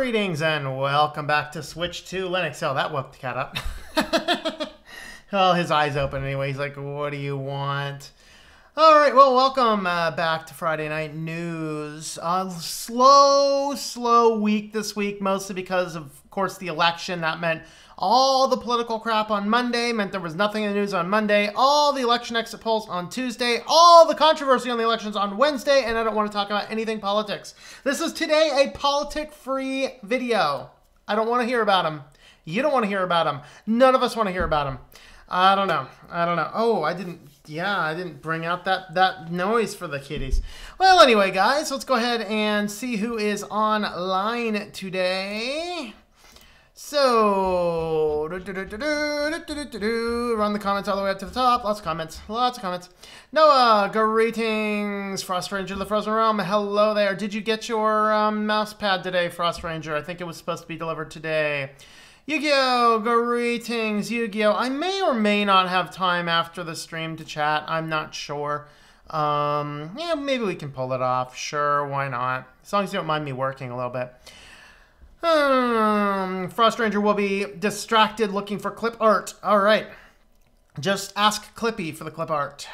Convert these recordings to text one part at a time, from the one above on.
Greetings and welcome back to SwitchedtoLinux. Oh, that woke the cat up. Well, his eyes open anyway. He's like, what do you want? All right, well, welcome back to Friday Night News. Slow week this week, mostly because of course, the election. That meant all the political crap on Monday, meant there was nothing in the news on Monday, all the election exit polls on Tuesday, all the controversy on the elections on Wednesday, and I don't want to talk about anything politics. This is today a politic-free video. I don't want to hear about them. You don't want to hear about them. None of us want to hear about them. I don't know. Oh, I didn't bring out that noise for the kitties. Well, anyway, guys, let's go ahead and see who is online today. So, run the comments all the way up to the top. Lots of comments. Noah, greetings. Frost Ranger of the Frozen Realm. Hello there. Did you get your mouse pad today, Frost Ranger? I think it was supposed to be delivered today. Yu-Gi-Oh! Greetings, Yu-Gi-Oh! I may or may not have time after the stream to chat. I'm not sure. Yeah, maybe we can pull it off. Sure, why not? As long as you don't mind me working a little bit. Frost Ranger will be distracted looking for clip art. All right. Just ask Clippy for the clip art.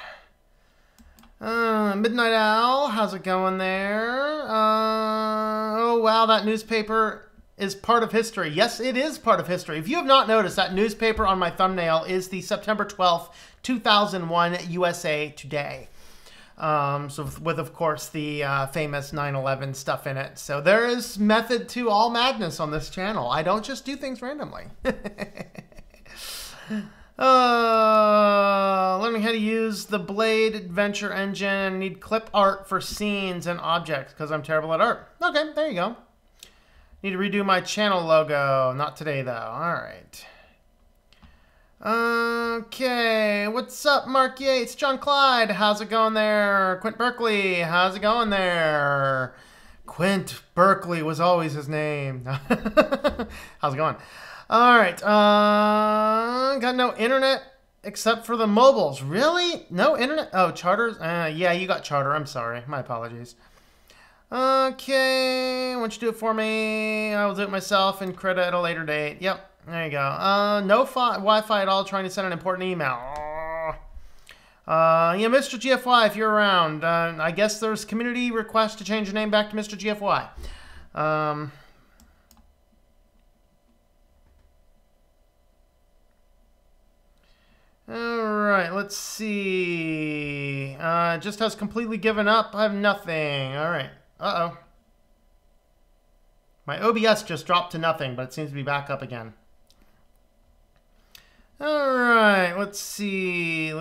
Midnight Owl, how's it going there? Oh, wow, that newspaper is part of history. Yes, it is part of history. If you have not noticed, that newspaper on my thumbnail is the September 12th, 2001 USA Today. So with, of course, the famous 9/11 stuff in it. So there is method to all madness on this channel. I don't just do things randomly. Learning how to use the Blade Adventure engine. Need clip art for scenes and objects because I'm terrible at art. Okay, there you go. Need to redo my channel logo. Not today, though. All right. Okay, what's up, Mark Yates? John Clyde, how's it going there? Quint Berkeley, how's it going there? Quint Berkeley was always his name. How's it going? All right, got no internet except for the mobiles. Really? No internet? Oh, charters? Yeah, you got charter. I'm sorry. My apologies. Okay, why don't you do it for me? I will do it myself and credit at a later date. Yep. There you go. No Wi-Fi at all, trying to send an important email. Yeah, Mr. GFY, if you're around. I guess there's community request to change your name back to Mr. GFY. Alright, let's see. Just has completely given up. I have nothing. Alright. Uh-oh. My OBS just dropped to nothing, but it seems to be back up again. All right, let's see. So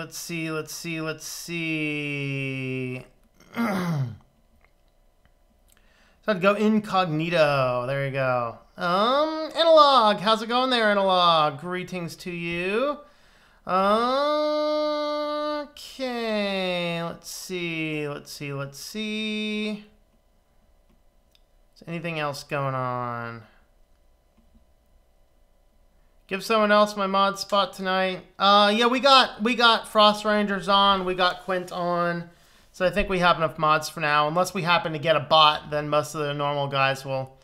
I'd go incognito. There you go. Analog, how's it going there, Analog? Greetings to you. Okay, let's see. Is anything else going on? Give someone else my mod spot tonight. Yeah, we got Frost Rangers on. We got Quint on. So I think we have enough mods for now. Unless we happen to get a bot, then most of the normal guys will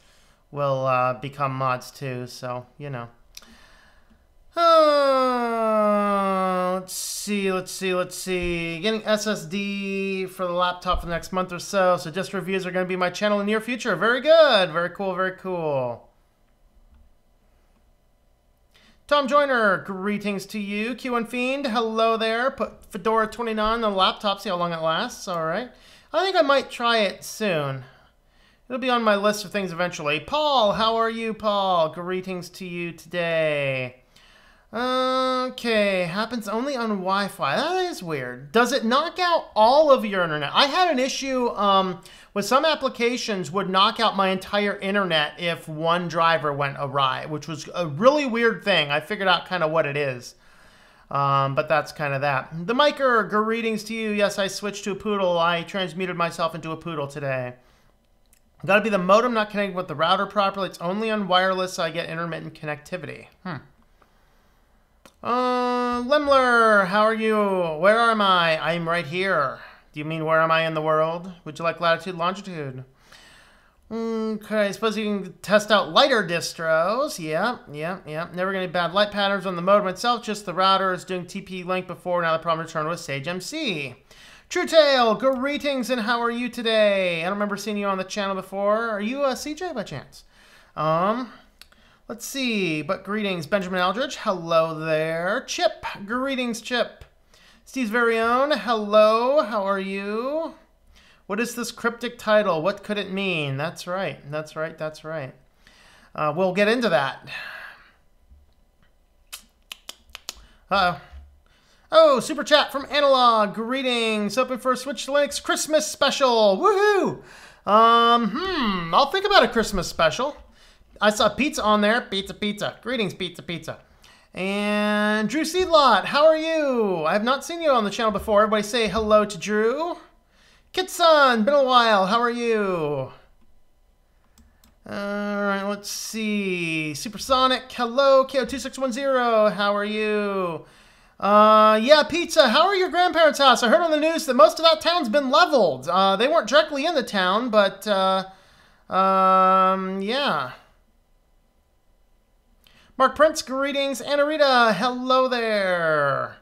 become mods too. So, you know. Let's see. Getting SSD for the laptop for the next month or so. So just reviews are going to be my channel in the near future. Very good. Very cool. Tom Joyner, greetings to you. Q1 Fiend, hello there. Put Fedora 29 on the laptop, see how long it lasts. All right. I think I might try it soon. It'll be on my list of things eventually. Paul, how are you, Paul? Greetings to you today. Okay, happens only on Wi-Fi. That is weird. Does it knock out all of your internet? I had an issue with some applications would knock out my entire internet if one driver went awry, which was a really weird thing. I figured out kind of what it is. But that's kind of that. The Miker, greetings to you. Yes, I switched to a poodle. I transmuted myself into a poodle today. Gotta be the modem not connected with the router properly. It's only on wireless, so I get intermittent connectivity. Lemler, how are you? Where am I? I'm right here. Do you mean where am I in the world? Would you like latitude, longitude? Okay, I suppose you can test out lighter distros. Yeah. Never getting bad light patterns on the modem itself, just the router is doing TP-Link before, now the problem returned with Sage MC. Truetail, greetings and how are you today? I don't remember seeing you on the channel before. Are you CJ by chance? Let's see, but greetings. Benjamin Aldridge, hello there. Chip, greetings Chip. Steve's very own, hello, how are you? What is this cryptic title? What could it mean? That's right. We'll get into that. Uh-oh. Oh, super chat from Analog. Greetings. Open for SwitchedtoLinux Christmas special. Woohoo! I'll think about a Christmas special. I saw pizza on there. Pizza. Greetings, pizza. And Drew Seedlot, how are you? I have not seen you on the channel before. Everybody say hello to Drew. Kitson, been a while. How are you? All right, let's see. Supersonic, hello. KO2610, how are you? Yeah, Pizza, how are your grandparents' house? I heard on the news that most of that town's been leveled. They weren't directly in the town, but, yeah. Mark Prince, greetings. Anna Rita, hello there.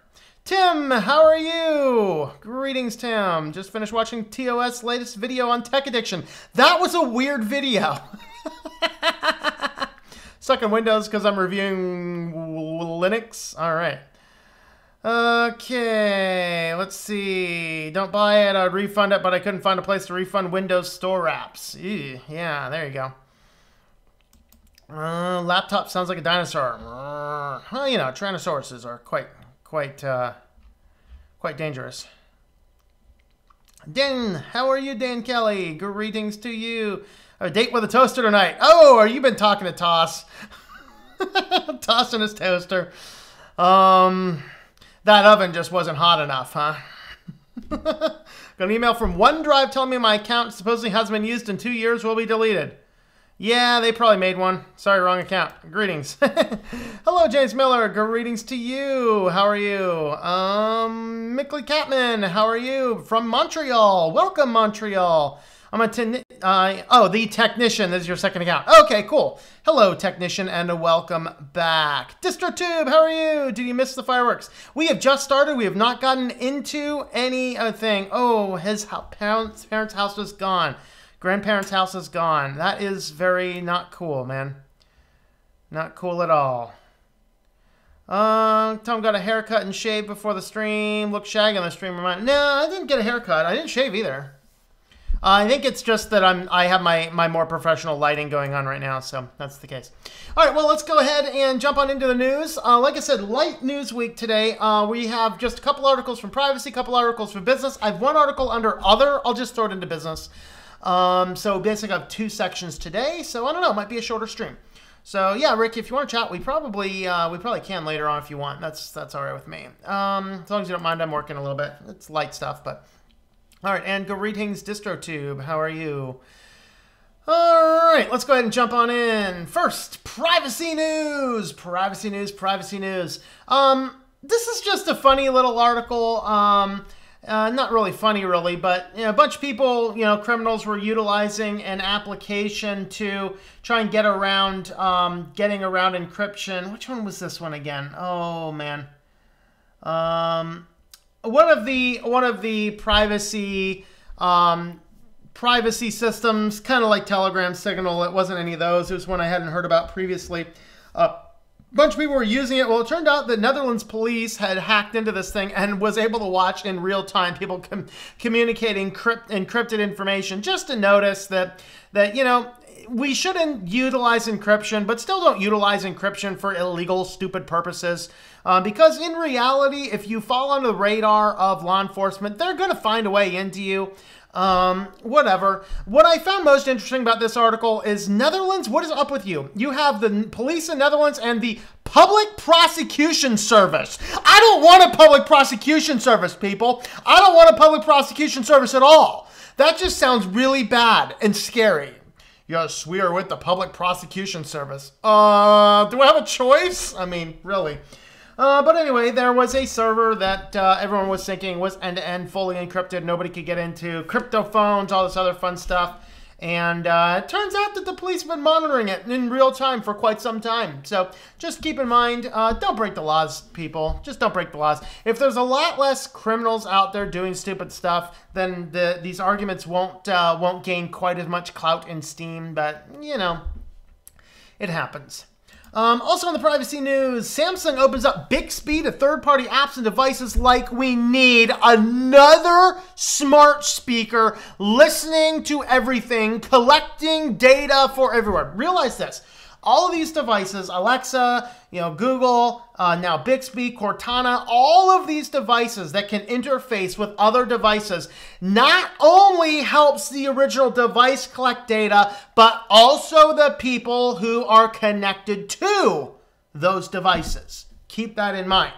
Tim, how are you? Greetings, Tim. Just finished watching TOS' latest video on tech addiction. That was a weird video. Stuck in Windows because I'm reviewing Linux. All right. Okay, let's see. Don't buy it. I'd refund it, but I couldn't find a place to refund Windows Store apps. Ew, yeah, there you go. Laptop sounds like a dinosaur. Well, you know, Tyrannosauruses are quite dangerous. Dan, how are you, Dan Kelly? Greetings to you. A date with a toaster tonight. Oh, you been talking to Toss? Toss and his toaster. That oven just wasn't hot enough, huh? Got an email from OneDrive telling me my account supposedly hasn't been used in 2 years, will be deleted. Yeah, they probably made one. Sorry, wrong account. Greetings. Hello, James Miller. Greetings to you. How are you? Mickley Catman, how are you? From Montreal. Welcome, Montreal. I'm the Technician. This is your second account. Okay, cool. Hello, Technician, and welcome back. DistroTube, how are you? Did you miss the fireworks? We have just started. We have not gotten into anything. Oh, his parents' house is gone. Grandparents' house is gone. That is very not cool, man. Not cool at all. Tom got a haircut and shaved before the stream. Looked shaggy on the stream. No, I didn't get a haircut. I didn't shave either. I think it's just that I have my more professional lighting going on right now, so that's the case. All right, well, let's go ahead and jump on into the news. Like I said, light news week today. We have just a couple articles from privacy, a couple articles from business. I have one article under other. I'll just throw it into business. So basically I have 2 sections today, so I don't know, it might be a shorter stream. So yeah, Rick, if you want to chat, we probably can later on if you want. That's all right with me. As long as you don't mind, I'm working a little bit. It's light stuff, but all right. And greetings, DistroTube. How are you? All right, let's go ahead and jump on in. First, privacy news. Privacy news. This is just a funny little article. Not really funny, really, but a bunch of people, criminals were utilizing an application to try and get around, getting around encryption. Which one was this one again? Oh man, one of the privacy systems, kind of like Telegram, Signal. It wasn't any of those. It was one I hadn't heard about previously. A bunch of people were using it. Well, it turned out that Netherlands police had hacked into this thing and was able to watch in real time people communicating encrypted information, just to notice that we shouldn't utilize encryption, but still don't utilize encryption for illegal, stupid purposes. Because in reality, if you fall on the radar of law enforcement, they're going to find a way into you. Whatever. What I found most interesting about this article is Netherlands. What is up with you? You have the police in Netherlands and the Public Prosecution Service. I don't want a public prosecution service, people. I don't want a public prosecution service at all. That just sounds really bad and scary. Yes, we are with the Public Prosecution Service. Do I have a choice? I mean, really. But anyway, there was a server that everyone was thinking was end-to-end fully encrypted. Nobody could get into crypto phones, all this other fun stuff. And it turns out that the police have been monitoring it in real time for quite some time. So just keep in mind, don't break the laws, people. Just don't break the laws. If there's a lot less criminals out there doing stupid stuff, then these arguments won't gain quite as much clout and steam. But, you know, it happens. Also in the privacy news, Samsung opens up Bixby to third-party apps and devices like we need. Another smart speaker listening to everything, collecting data for everyone. Realize this. All of these devices, Alexa, Google, now Bixby, Cortana, all of these devices that can interface with other devices not only helps the original device collect data, but also the people who are connected to those devices. Keep that in mind.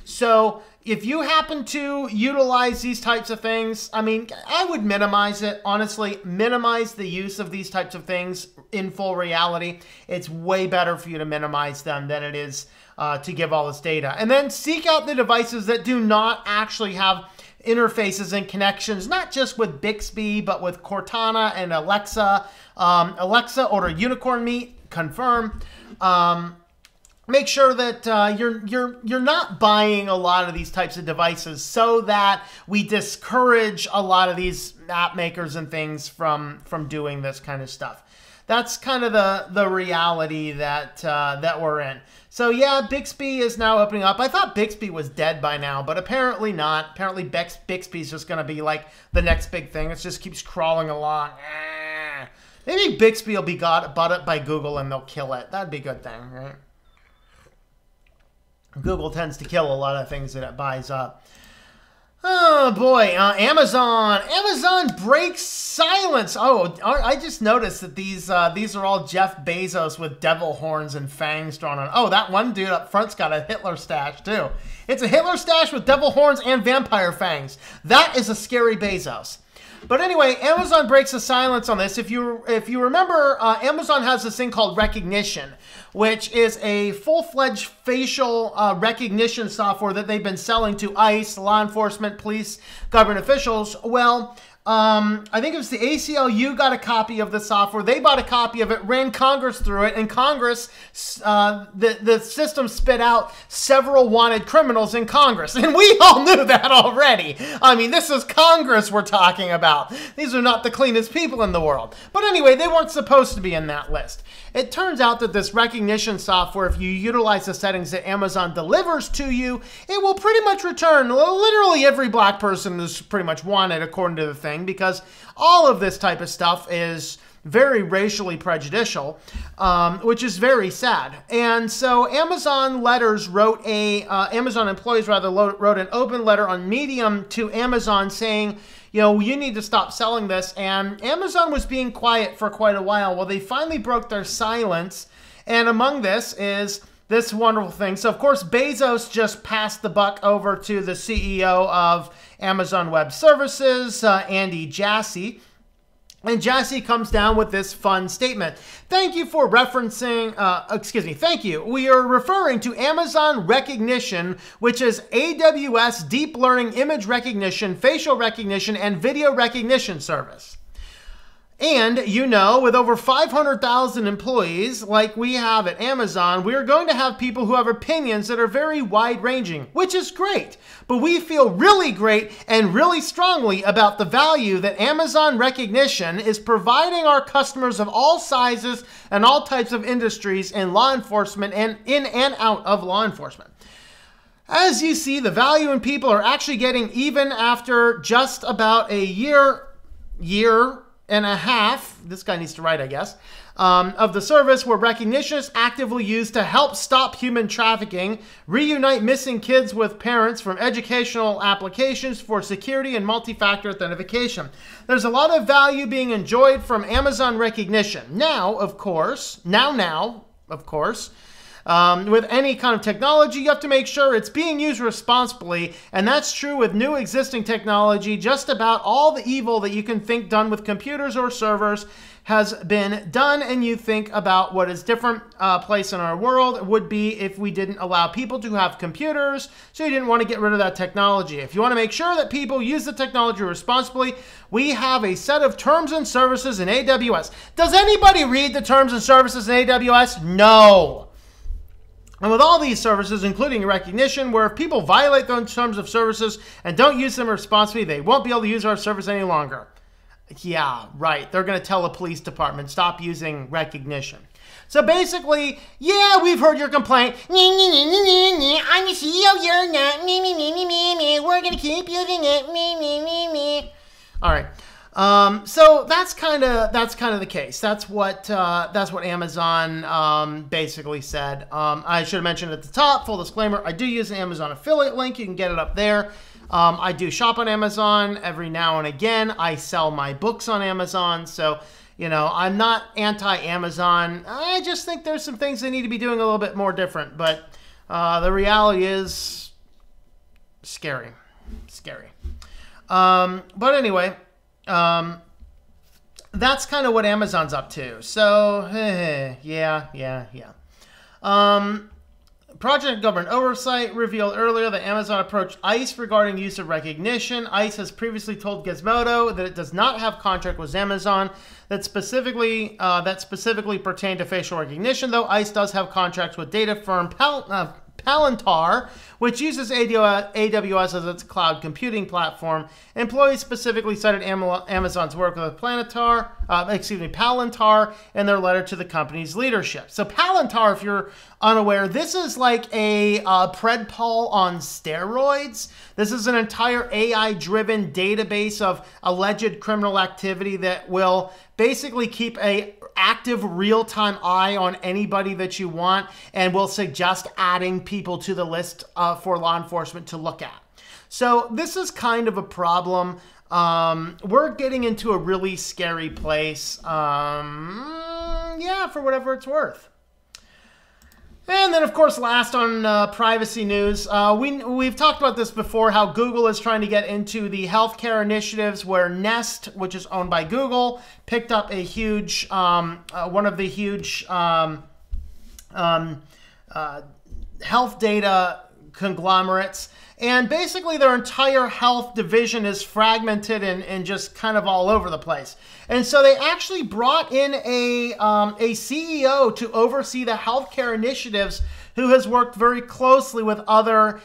So if you happen to utilize these types of things, I mean, I would minimize it. Honestly, minimize the use of these types of things in full reality. It's way better for you to minimize them than it is to give all this data. And then seek out the devices that do not actually have interfaces and connections, not just with Bixby, but with Cortana and Alexa. Alexa, order unicorn meat, confirm. Make sure that you're not buying a lot of these types of devices so that we discourage a lot of these app makers and things from doing this kind of stuff. That's kind of the reality that we're in. So yeah, Bixby is now opening up. I thought Bixby was dead by now, but apparently not. Apparently Bixby is just going to be like the next big thing. It just keeps crawling along. Maybe Bixby will be bought up by Google and they'll kill it. That'd be a good thing, right? Google tends to kill a lot of things that it buys up. Oh boy, Amazon breaks silence. Oh, I just noticed that these are all Jeff Bezos with devil horns and fangs drawn on. Oh, that one dude up front's got a Hitler stash too. It's a Hitler stash with devil horns and vampire fangs. That is a scary Bezos. But anyway, Amazon breaks the silence on this. If you remember, Amazon has this thing called Recognition, which is a full-fledged facial recognition software that they've been selling to ICE, law enforcement, police, government officials. Well, I think it was the ACLU got a copy of the software. They bought a copy of it, ran Congress through it, and Congress, the system spit out several wanted criminals in Congress. And we all knew that already. I mean, this is Congress we're talking about. These are not the cleanest people in the world. But anyway, they weren't supposed to be in that list. It turns out that this recognition software, if you utilize the settings that Amazon delivers to you, it will pretty much return literally every black person is pretty much wanted according to the thing, because all of this type of stuff is very racially prejudicial, which is very sad. And so Amazon employees wrote an open letter on Medium to Amazon saying, you need to stop selling this. And Amazon was being quiet for quite a while. Well, they finally broke their silence. And among this is this wonderful thing. So, of course, Bezos just passed the buck over to the CEO of Amazon Web Services, Andy Jassy. And Jassy comes down with this fun statement. Thank you for referencing, thank you. We are referring to Amazon Recognition, which is AWS Deep Learning Image Recognition, Facial Recognition, and Video Recognition Service. And, with over 500,000 employees like we have at Amazon, we are going to have people who have opinions that are very wide-ranging, which is great. But we feel really great and really strongly about the value that Amazon Recognition is providing our customers of all sizes and all types of industries in law enforcement and in and out of law enforcement. As you see, the value in people are actually getting even after just about a year and a half, this guy needs to write, I guess, of the service, where recognition is actively used to help stop human trafficking, reunite missing kids with parents from educational applications for security and multi-factor authentication. There's a lot of value being enjoyed from Amazon Recognition. Now, of course, With any kind of technology, you have to make sure it's being used responsibly, and that's true with new existing technology. Just about all the evil that you can think done with computers or servers has been done, and you think about what is different place in our world would be if we didn't allow people to have computers, so you didn't want to get rid of that technology. If you want to make sure that people use the technology responsibly, we have a set of terms and services in AWS. Does anybody read the terms and services in AWS? No. And with all these services, including recognition, where if people violate those terms of services and don't use them responsibly, they won't be able to use our service any longer. Yeah, right. They're going to tell the police department, stop using recognition. So basically, yeah, we've heard your complaint. I'm the CEO, you're not. We're going to keep using it. All right. So that's kind of the case. That's what Amazon basically said. I should have mentioned at the top, full disclaimer, I do use an Amazon affiliate link. You can get it up there. I do shop on Amazon every now and again. I sell my books on Amazon. So, you know, I'm not anti-Amazon. I just think there's some things they need to be doing a little bit more different. But the reality is scary. Scary. But anyway, that's kind of what Amazon's up to. So, yeah. Project Government Oversight revealed earlier that Amazon approached ICE regarding use of recognition. ICE has previously told Gizmodo that it does not have contract with Amazon that specifically pertain to facial recognition, though ICE does have contracts with data firm Palantir, which uses AWS as its cloud computing platform. Employees specifically cited Amazon's work with Palantir in their letter to the company's leadership. So Palantir, if you're unaware, this is like a Predpol on steroids. This is an entire AI-driven database of alleged criminal activity that will basically keep a active real-time eye on anybody that you want and will suggest adding people to the list for law enforcement to look at. So this is kind of a problem. We're getting into a really scary place. Yeah, for whatever it's worth. And then, of course, last on privacy news, we've talked about this before, how Google is trying to get into the healthcare initiatives, where Nest, which is owned by Google, picked up a huge, one of the huge health data conglomerates. And basically their entire health division is fragmented and just kind of all over the place. And so they actually brought in a CEO to oversee the healthcare initiatives, who has worked very closely with other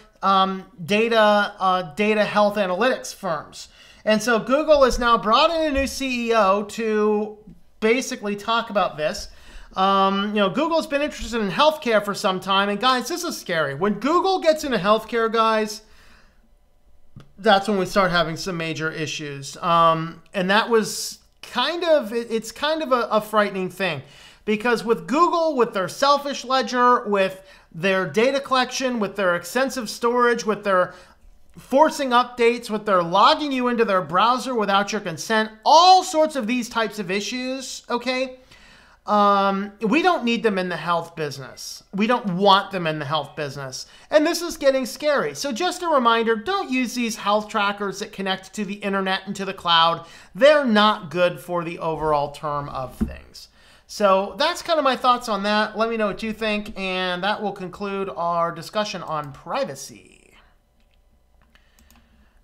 data health analytics firms. And so Google has now brought in a new CEO to basically talk about this. You know, Google's been interested in healthcare for some time, and guys, this is scary. When Google gets into healthcare, guys, that's when we start having some major issues. And that was kind of, it's kind of a frightening thing, because with Google, with their selfish ledger, with their data collection, with their extensive storage, with their forcing updates, with their logging you into their browser without your consent, all sorts of these types of issues, okay? We don't need them in the health business. We don't want them in the health business. And this is getting scary. So just a reminder, don't use these health trackers that connect to the internet and to the cloud. They're not good for the overall term of things. So that's kind of my thoughts on that. Let me know what you think, and that will conclude our discussion on privacy.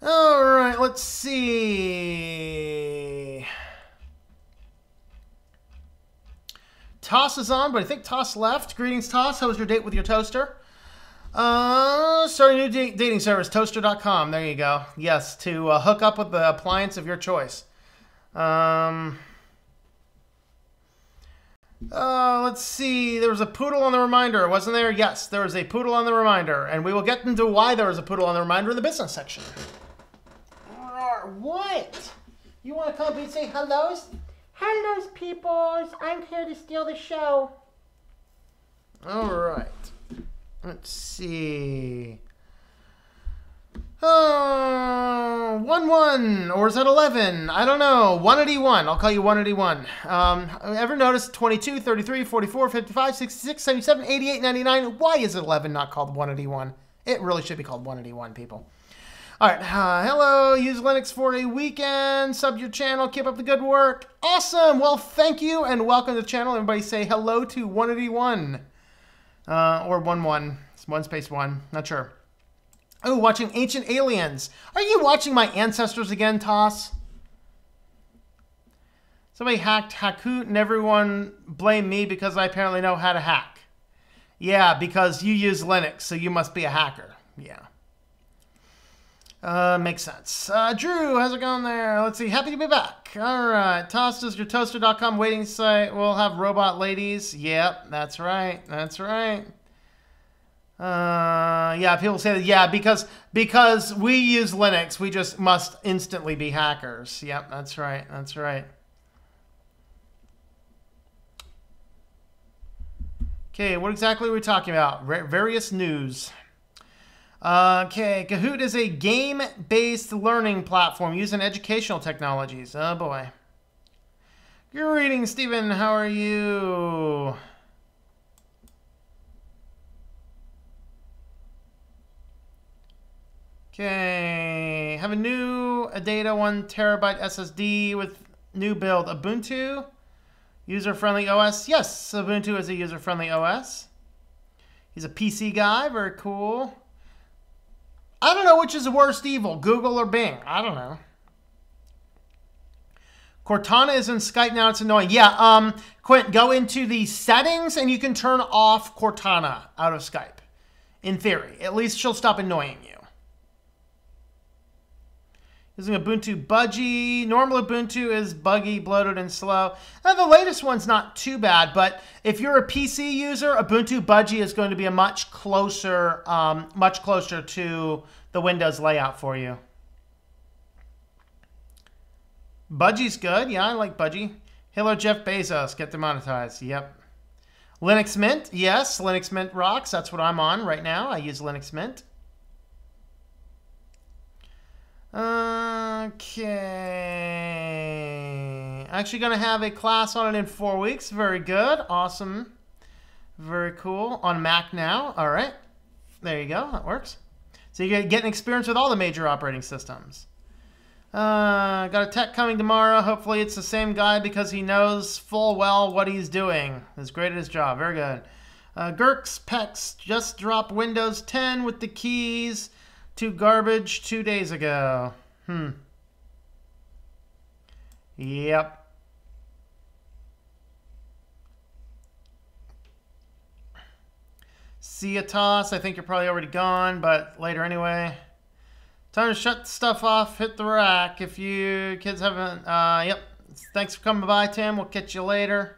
All right, let's see. Toss is on, but I think Toss left. Greetings, Toss. How was your date with your toaster? Starting a new dating service, toaster.com. There you go. Yes, to hook up with the appliance of your choice. Let's see. There was a poodle on the reminder, wasn't there? Yes, there was a poodle on the reminder, and we will get into why there was a poodle on the reminder in the business section. What? You want to come up and say hellos? Hello, peoples. I'm here to steal the show. All right. Let's see. Oh, 1-1, or is that 11? I don't know. 181. I'll call you 181. Ever notice 22, 33, 44, 55, 66, 77, 88, 99? Why is 11 not called 181? It really should be called 181, people. All right. Hello. Use Linux for a weekend. Sub your channel. Keep up the good work. Awesome. Well, thank you and welcome to the channel. Everybody say hello to 181. Or 11. It's 1 Not sure. Oh, watching Ancient Aliens. Are you watching my ancestors again, Toss? Somebody hacked Hakoot and everyone blamed me because I apparently know how to hack. Yeah, because you use Linux, so you must be a hacker. Yeah. Makes sense. Drew, how's it going there? Let's see. Happy to be back. All right. Toss, does your toaster.com waiting site will have robot ladies? Yep, that's right. That's right. Yeah, people say that. Yeah, because we use Linux, we just must instantly be hackers. Yep, that's right. That's right. Okay, what exactly are we talking about? Various news. Okay, Kahoot is a game-based learning platform using educational technologies. Oh boy. Greetings, Stephen. How are you? Okay, have a new Adata 1 terabyte SSD with new build. Ubuntu, user-friendly OS. Yes, Ubuntu is a user-friendly OS. He's a PC guy, very cool. I don't know which is the worst evil, Google or Bing. I don't know. Cortana is in Skype now, it's annoying. Yeah, Quint, go into the settings and you can turn off Cortana out of Skype. In theory, at least she'll stop annoying you. Using Ubuntu Budgie. Normal Ubuntu is buggy, bloated, and slow. Now, the latest one's not too bad, but if you're a PC user, Ubuntu Budgie is going to be a much closer to the Windows layout for you. Budgie's good. Yeah, I like Budgie. Hello, Jeff Bezos. Get demonetized. Yep. Linux Mint. Yes, Linux Mint rocks. That's what I'm on right now. I use Linux Mint. Okay. Actually going to have a class on it in 4 weeks. Very good. Awesome. Very cool. On Mac now. All right. There you go. That works. So you get an experience with all the major operating systems. Got a tech coming tomorrow. Hopefully it's the same guy because he knows full well what he's doing. He's great at his job. Very good. Gurks Pex just dropped Windows 10 with the keys to garbage 2 days ago. Yep. See ya, Toss. I think you're probably already gone, but later anyway. Time to shut stuff off. Hit the rack. If you kids haven't... yep. Thanks for coming by, Tim. We'll catch you later.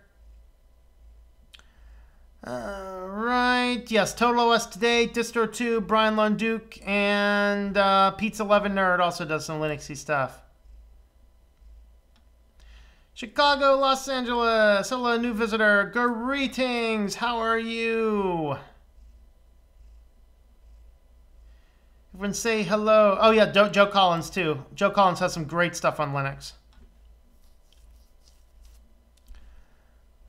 Right. Yes, Total OS Today, Distro 2, Brian Lunduke, and Pizza 11 Nerd also does some Linuxy stuff. Chicago, Los Angeles. Hello, new visitor. Greetings. How are you? Everyone say hello. Oh, yeah, Joe Collins, too. Joe Collins has some great stuff on Linux.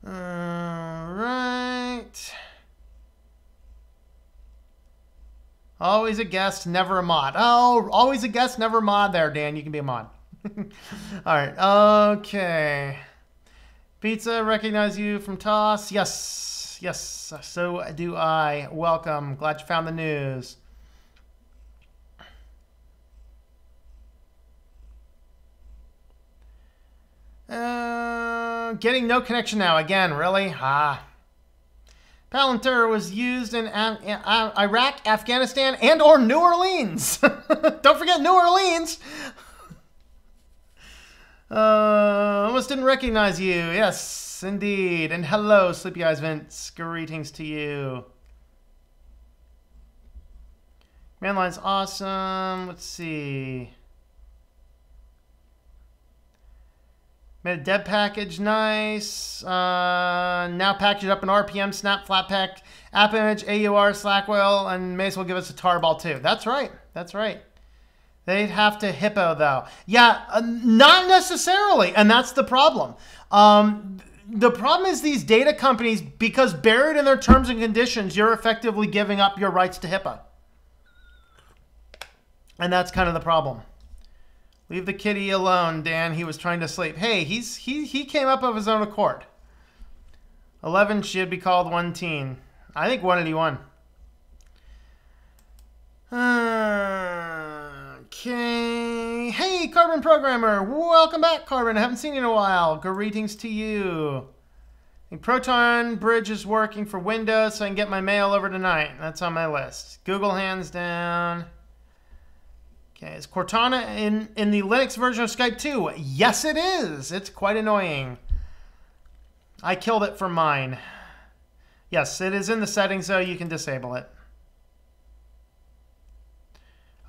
All right. Always a guest, never a mod. Oh, always a guest, never a mod there, Dan. You can be a mod. All right. Okay. Pizza, recognize you from Toss. Yes. Yes. So do I. Welcome. Glad you found the news. Getting no connection now. Again, really? Palantir was used in Iraq, Afghanistan, and or New Orleans. Don't forget New Orleans. Almost didn't recognize you. Yes, indeed. And hello, Sleepy Eyes Vince. Greetings to you. Command line's awesome. Let's see. Made a deb package, nice. Now package it up in RPM, snap, flatpak, app image, AUR, Slackwheel, and may as well give us a tarball too. That's right. That's right. They'd have to hippo, though. Yeah, not necessarily, and that's the problem. The problem is these data companies, because buried in their terms and conditions, you're effectively giving up your rights to HIPAA. And that's kind of the problem. Leave the kitty alone, Dan. He was trying to sleep. Hey, he came up of his own accord. 11 should be called 1 teen. I think 181. Okay. Hey, Carbon Programmer. Welcome back, Carbon. I haven't seen you in a while. Greetings to you. The Proton Bridge is working for Windows, so I can get my mail over tonight. That's on my list. Google, hands down. Okay, is Cortana in the Linux version of Skype too? Yes, it is. It's quite annoying. I killed it for mine. Yes, it is in the settings, though. You can disable it.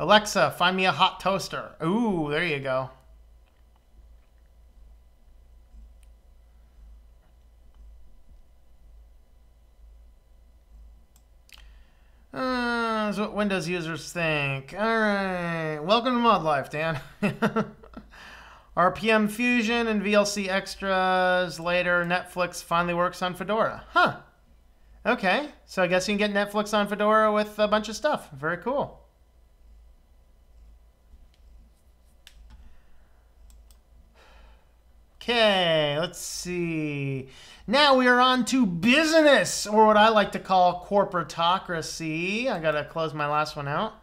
Alexa, find me a hot toaster. Ooh, there you go. That's what Windows users think. All right. Welcome to Mod Life, Dan. RPM Fusion and VLC extras. Later, Netflix finally works on Fedora. Huh. Okay. So I guess you can get Netflix on Fedora with a bunch of stuff. Very cool. Okay, let's see. Now we are on to business, or what I like to call corporatocracy. I gotta close my last one out.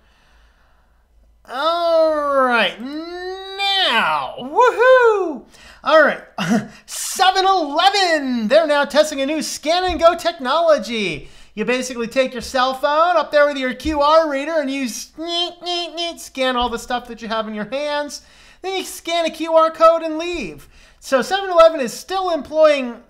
All right, now, woohoo! All right, 7-Eleven. They're now testing a new scan and go technology. You basically take your cell phone up there with your QR reader and you scan all the stuff that you have in your hands. Then you scan a QR code and leave. So 7-Eleven is still employing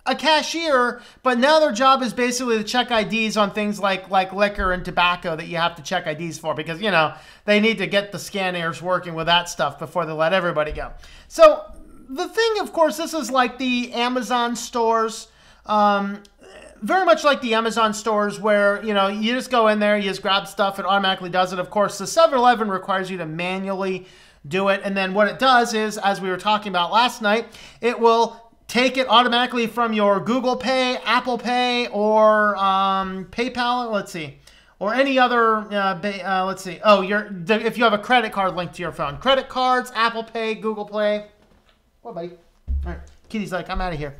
a cashier, but now their job is basically to check IDs on things like liquor and tobacco that you have to check IDs for, because, you know, they need to get the scanners working with that stuff before they let everybody go. So the thing, of course, this is like the Amazon stores, very much like the Amazon stores where, you know, you just go in there, you just grab stuff, it automatically does it. Of course, the 7-Eleven requires you to manually do it, and then what it does is, as we were talking about last night, it will take it automatically from your Google Pay, Apple Pay, or PayPal, let's see, or any other, let's see, oh, if you have a credit card linked to your phone. Credit cards, Apple Pay, Google Play. What, buddy? All right, Kitty's like, I'm out of here.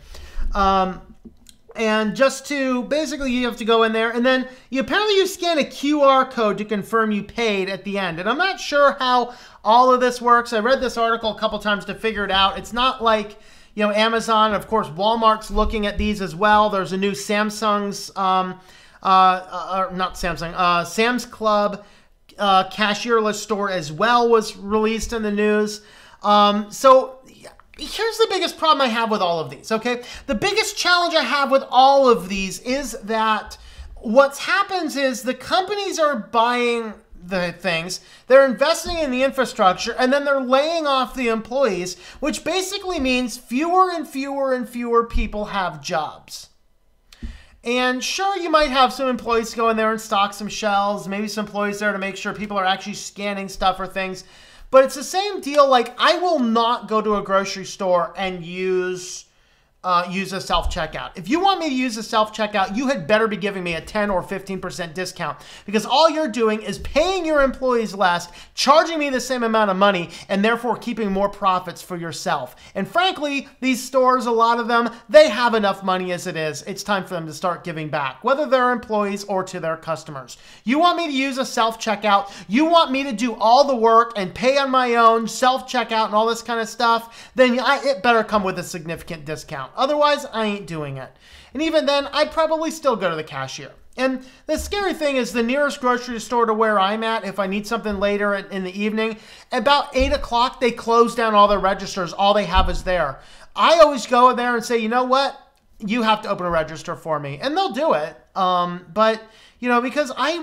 And just to, basically you have to go in there, and then apparently you scan a QR code to confirm you paid at the end. And I'm not sure how all of this works. I read this article a couple times to figure it out. It's not like, you know, Amazon, of course, Walmart's looking at these as well. There's a new Samsung's, not Samsung, Sam's Club cashierless store as well was released in the news. So here's the biggest problem I have with all of these, okay? The biggest challenge I have with all of these is that what happens is the companies are buying the things, they're investing in the infrastructure, and then they're laying off the employees, which basically means fewer and fewer and fewer people have jobs. And sure, you might have some employees go in there and stock some shelves, maybe some employees there to make sure people are actually scanning stuff or things. But it's the same deal. Like, I will not go to a grocery store and use a self-checkout. If you want me to use a self-checkout, you had better be giving me a 10 or 15% discount, because all you're doing is paying your employees less, charging me the same amount of money, and therefore keeping more profits for yourself. And frankly, these stores, a lot of them, they have enough money as it is. It's time for them to start giving back, whether they're employees or to their customers. You want me to use a self-checkout, you want me to do all the work and pay on my own, self-checkout and all this kind of stuff, then it better come with a significant discount. Otherwise, I ain't doing it. And even then, I'd probably still go to the cashier. And the scary thing is the nearest grocery store to where I'm at, if I need something later in the evening, about 8 o'clock, they close down all their registers. All they have is there. I always go in there and say, you know what? You have to open a register for me. And they'll do it. But, you know, because I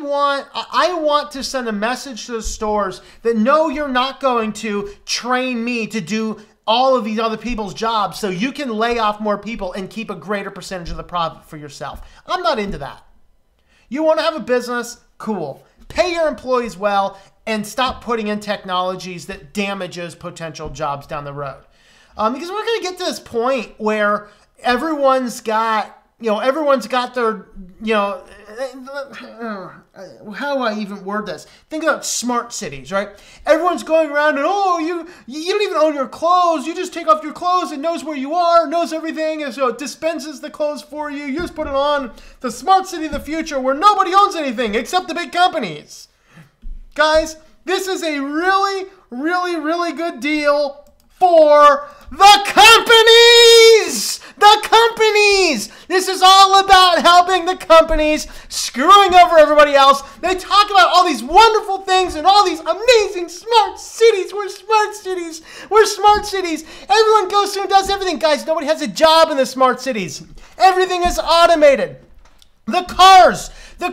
want to send a message to the stores that, no, you're not going to train me to do all of these other people's jobs so you can lay off more people and keep a greater percentage of the profit for yourself. I'm not into that. You want to have a business? Cool. Pay your employees well and stop putting in technologies that damages potential jobs down the road. Because we're going to get to this point where everyone's got their, how do I even word this? Think about smart cities, right? Everyone's going around and, oh, you don't even own your clothes. You just take off your clothes. It knows where you are, knows everything, and so it dispenses the clothes for you. You just put it on. The smart city of the future where nobody owns anything except the big companies. Guys, this is a really, really, really good deal for the companies! The companies! This is all about helping the companies, screwing over everybody else. They talk about all these wonderful things and all these amazing smart cities. We're smart cities. We're smart cities. Everyone goes through and does everything. Guys, nobody has a job in the smart cities. Everything is automated. The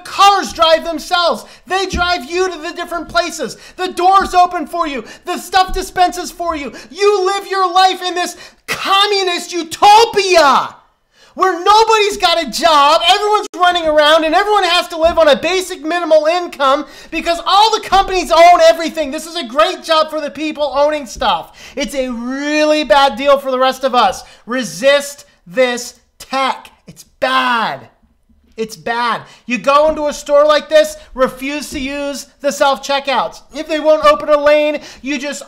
cars drive themselves. They drive you to the different places. The doors open for you. The stuff dispenses for you. You live your life in this communist utopia where nobody's got a job, everyone's running around, and everyone has to live on a basic minimal income because all the companies own everything. This is a great job for the people owning stuff. It's a really bad deal for the rest of us. Resist this tech. It's bad. It's bad. You go into a store like this, refuse to use the self-checkouts. If they won't open a lane, you just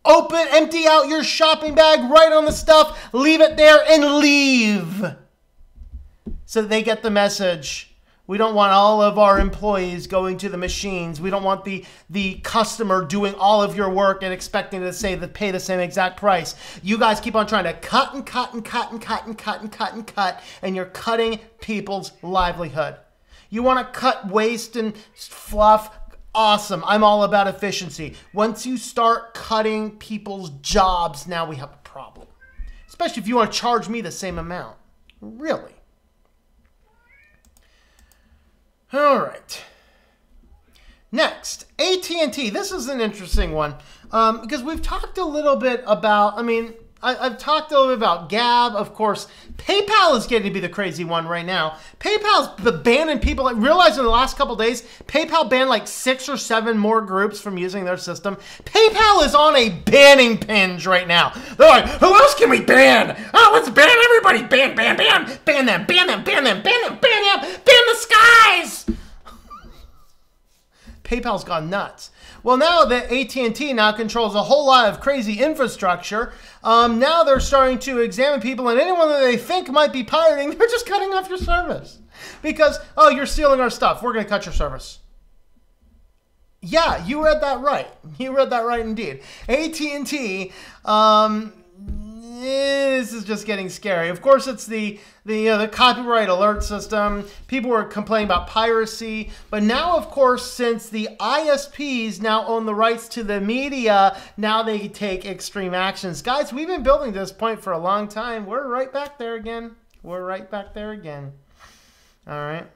empty out your shopping bag, write on the stuff, leave it there, and leave. So they get the message. We don't want all of our employees going to the machines. We don't want the customer doing all of your work and expecting to pay the same exact price. You guys keep on trying to cut and cut and cut and cut and cut and cut and cut, and you're cutting people's livelihood. You want to cut waste and fluff? Awesome. I'm all about efficiency. Once you start cutting people's jobs, now we have a problem. Especially if you want to charge me the same amount. Really? All right. Next, AT&T. This is an interesting one because we've talked a little bit about, I've talked a little bit about Gab. Of course, PayPal is getting to be the crazy one right now. PayPal's banning people. I realized in the last couple days, PayPal banned like 6 or 7 more groups from using their system. PayPal is on a banning binge right now. They're like, who else can we ban? Oh, let's ban everybody. Ban, ban, ban. Ban them, ban them, ban them, ban them, ban them, ban the skies. PayPal's gone nuts. Well, now that AT&T now controls a whole lot of crazy infrastructure, now they're starting to examine people, and anyone that they think might be pirating, they're just cutting off your service. Because, oh, you're stealing our stuff. We're going to cut your service. Yeah, you read that right. You read that right indeed. AT&T, this is just getting scary. Of course, it's the copyright alert system. People were complaining about piracy. But now, of course, since the ISPs now own the rights to the media, now they take extreme actions. Guys, we've been building to this point for a long time. We're right back there again. We're right back there again. All right.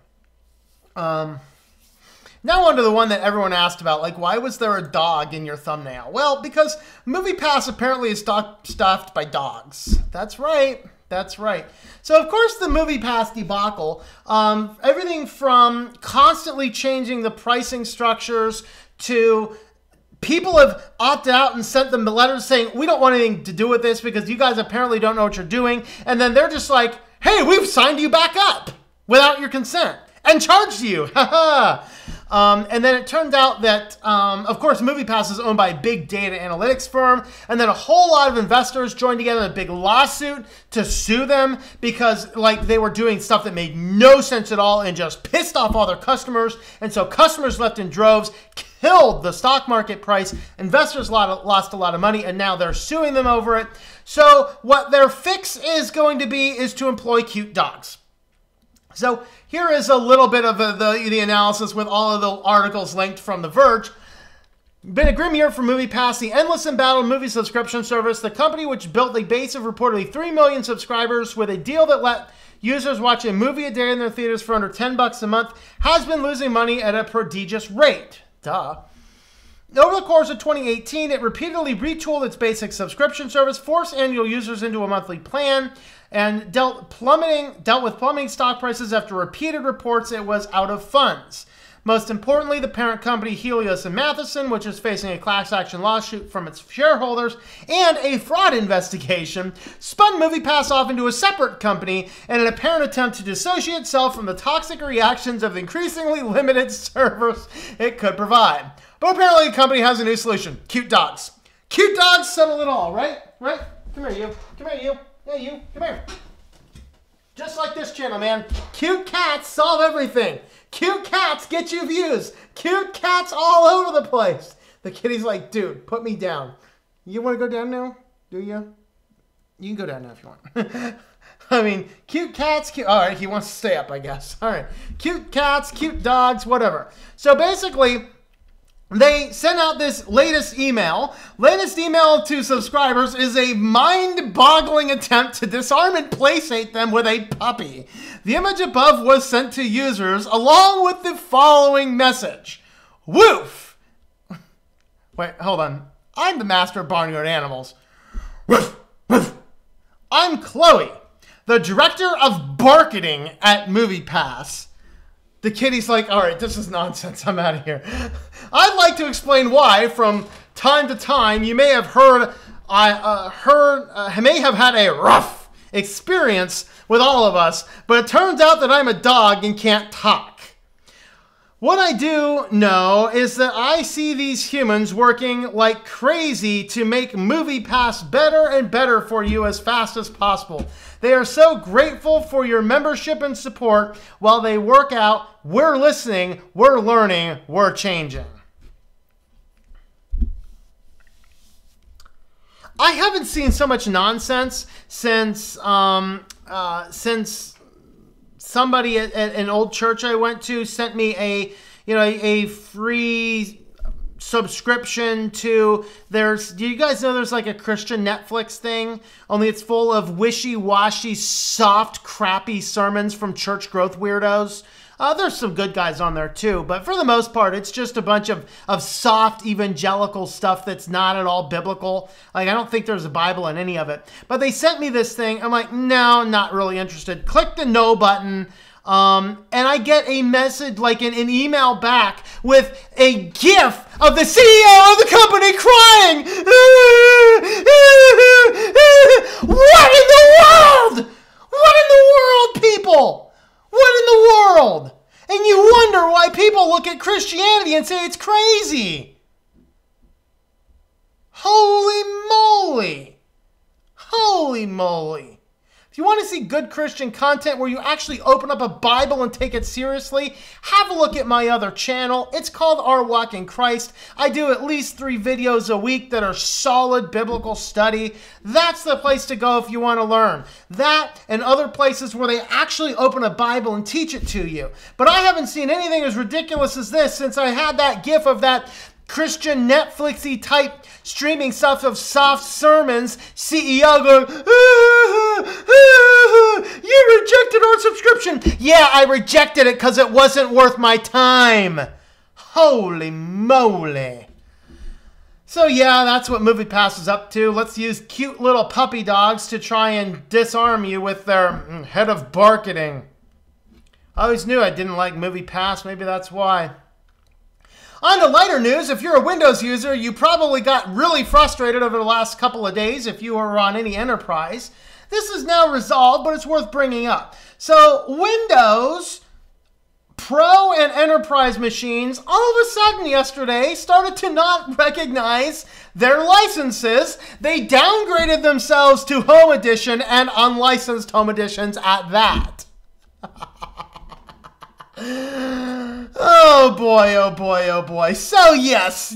Now on to the one that everyone asked about, like, why was there a dog in your thumbnail? Well, because MoviePass apparently is stuffed by dogs. That's right. That's right. So, of course, the MoviePass debacle, everything from constantly changing the pricing structures to people have opted out and sent them letters saying, we don't want anything to do with this because you guys apparently don't know what you're doing. And then they're just like, hey, we've signed you back up without your consent and charged you. Haha. And then it turned out that, of course, MoviePass is owned by a big data analytics firm, and then a whole lot of investors joined together in a big lawsuit to sue them because, like, they were doing stuff that made no sense at all and just pissed off all their customers. And so customers left in droves, killed the stock market price. Investors lost a lot of money, and now they're suing them over it. So what their fix is going to be is to employ cute dogs. So here is a little bit of the analysis with all of the articles linked from The Verge. Been a grim year for MoviePass, the endless embattled movie subscription service. The company, which built a base of reportedly 3 million subscribers with a deal that let users watch a movie a day in their theaters for under $10 a month, has been losing money at a prodigious rate. Duh. Over the course of 2018, it repeatedly retooled its basic subscription service, forced annual users into a monthly plan, and dealt with plummeting stock prices after repeated reports it was out of funds. Most importantly, the parent company Helios and Matheson, which is facing a class action lawsuit from its shareholders and a fraud investigation, spun MoviePass off into a separate company in an apparent attempt to dissociate itself from the toxic reactions of the increasingly limited servers it could provide. But apparently the company has a new solution. Cute dogs. Cute dogs settle it all, right? Right? Come here, you. Come here, you. Yeah, you. Come here. Just like this channel, man. Cute cats solve everything. Cute cats get you views. Cute cats all over the place. The kitty's like, dude, put me down. You want to go down now? Do you? You can go down now if you want. I mean, cute cats, cute. All right, he wants to stay up, I guess. All right. Cute cats, cute dogs, whatever. So basically, they sent out this latest email. Latest email to subscribers is a mind-boggling attempt to disarm and placate them with a puppy. The image above was sent to users along with the following message. Woof! Wait, hold on. I'm the master of barnyard animals. Woof! Woof! I'm Chloe, the director of marketing at MoviePass. The kitty's like, all right, this is nonsense. I'm out of here. I'd like to explain why, from time to time, you may have heard, may have had a rough experience with all of us, but it turns out that I'm a dog and can't talk. What I do know is that I see these humans working like crazy to make MoviePass better and better for you as fast as possible. They are so grateful for your membership and support. While they work out, we're listening, we're learning, we're changing. I haven't seen so much nonsense since somebody at an old church I went to sent me a free subscription to do you guys know there's like a Christian Netflix thing, only it's full of wishy-washy, soft, crappy sermons from church growth weirdos. There's some good guys on there too, but for the most part, it's just a bunch of soft evangelical stuff that's not at all biblical. Like, I don't think there's a Bible in any of it. But they sent me this thing. I'm like, no, not really interested. Click the no button. And I get a message, like an email back with a GIF of the CEO of the company crying. What in the world? What in the world, people? What in the world? And you wonder why people look at Christianity and say it's crazy. Holy moly. Holy moly. If you want to see good Christian content where you actually open up a Bible and take it seriously, have a look at my other channel. It's called Our Walk in Christ. I do at least 3 videos a week that are solid biblical study. That's the place to go if you want to learn. That and other places where they actually open a Bible and teach it to you. But I haven't seen anything as ridiculous as this since I had that GIF of that Christian Netflixy type streaming stuff of soft sermons, CEO going, you rejected our subscription. Yeah, I rejected it because it wasn't worth my time. Holy moly. So yeah, that's what MoviePass is up to. Let's use cute little puppy dogs to try and disarm you with their head of marketing. I always knew I didn't like MoviePass. Maybe that's why. On to lighter news, if you're a Windows user, you probably got really frustrated over the last couple of days if you were on any enterprise. This is now resolved, but it's worth bringing up. So Windows Pro and Enterprise machines all of a sudden yesterday started to not recognize their licenses. They downgraded themselves to Home Edition and unlicensed Home Editions at that. Oh boy, oh boy, oh boy. So yes.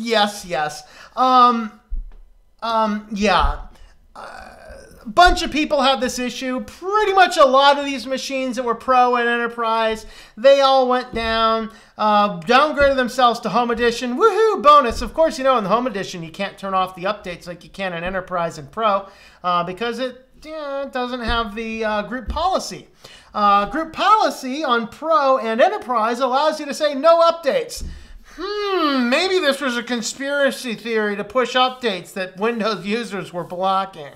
Bunch of people had this issue. Pretty much a lot of these machines that were Pro and Enterprise, they all went down, downgraded themselves to Home Edition. Woohoo, bonus. Of course, you know, in the Home Edition, you can't turn off the updates like you can in Enterprise and Pro because it doesn't have the group policy. Group policy on Pro and Enterprise allows you to say no updates. Maybe this was a conspiracy theory to push updates that Windows users were blocking.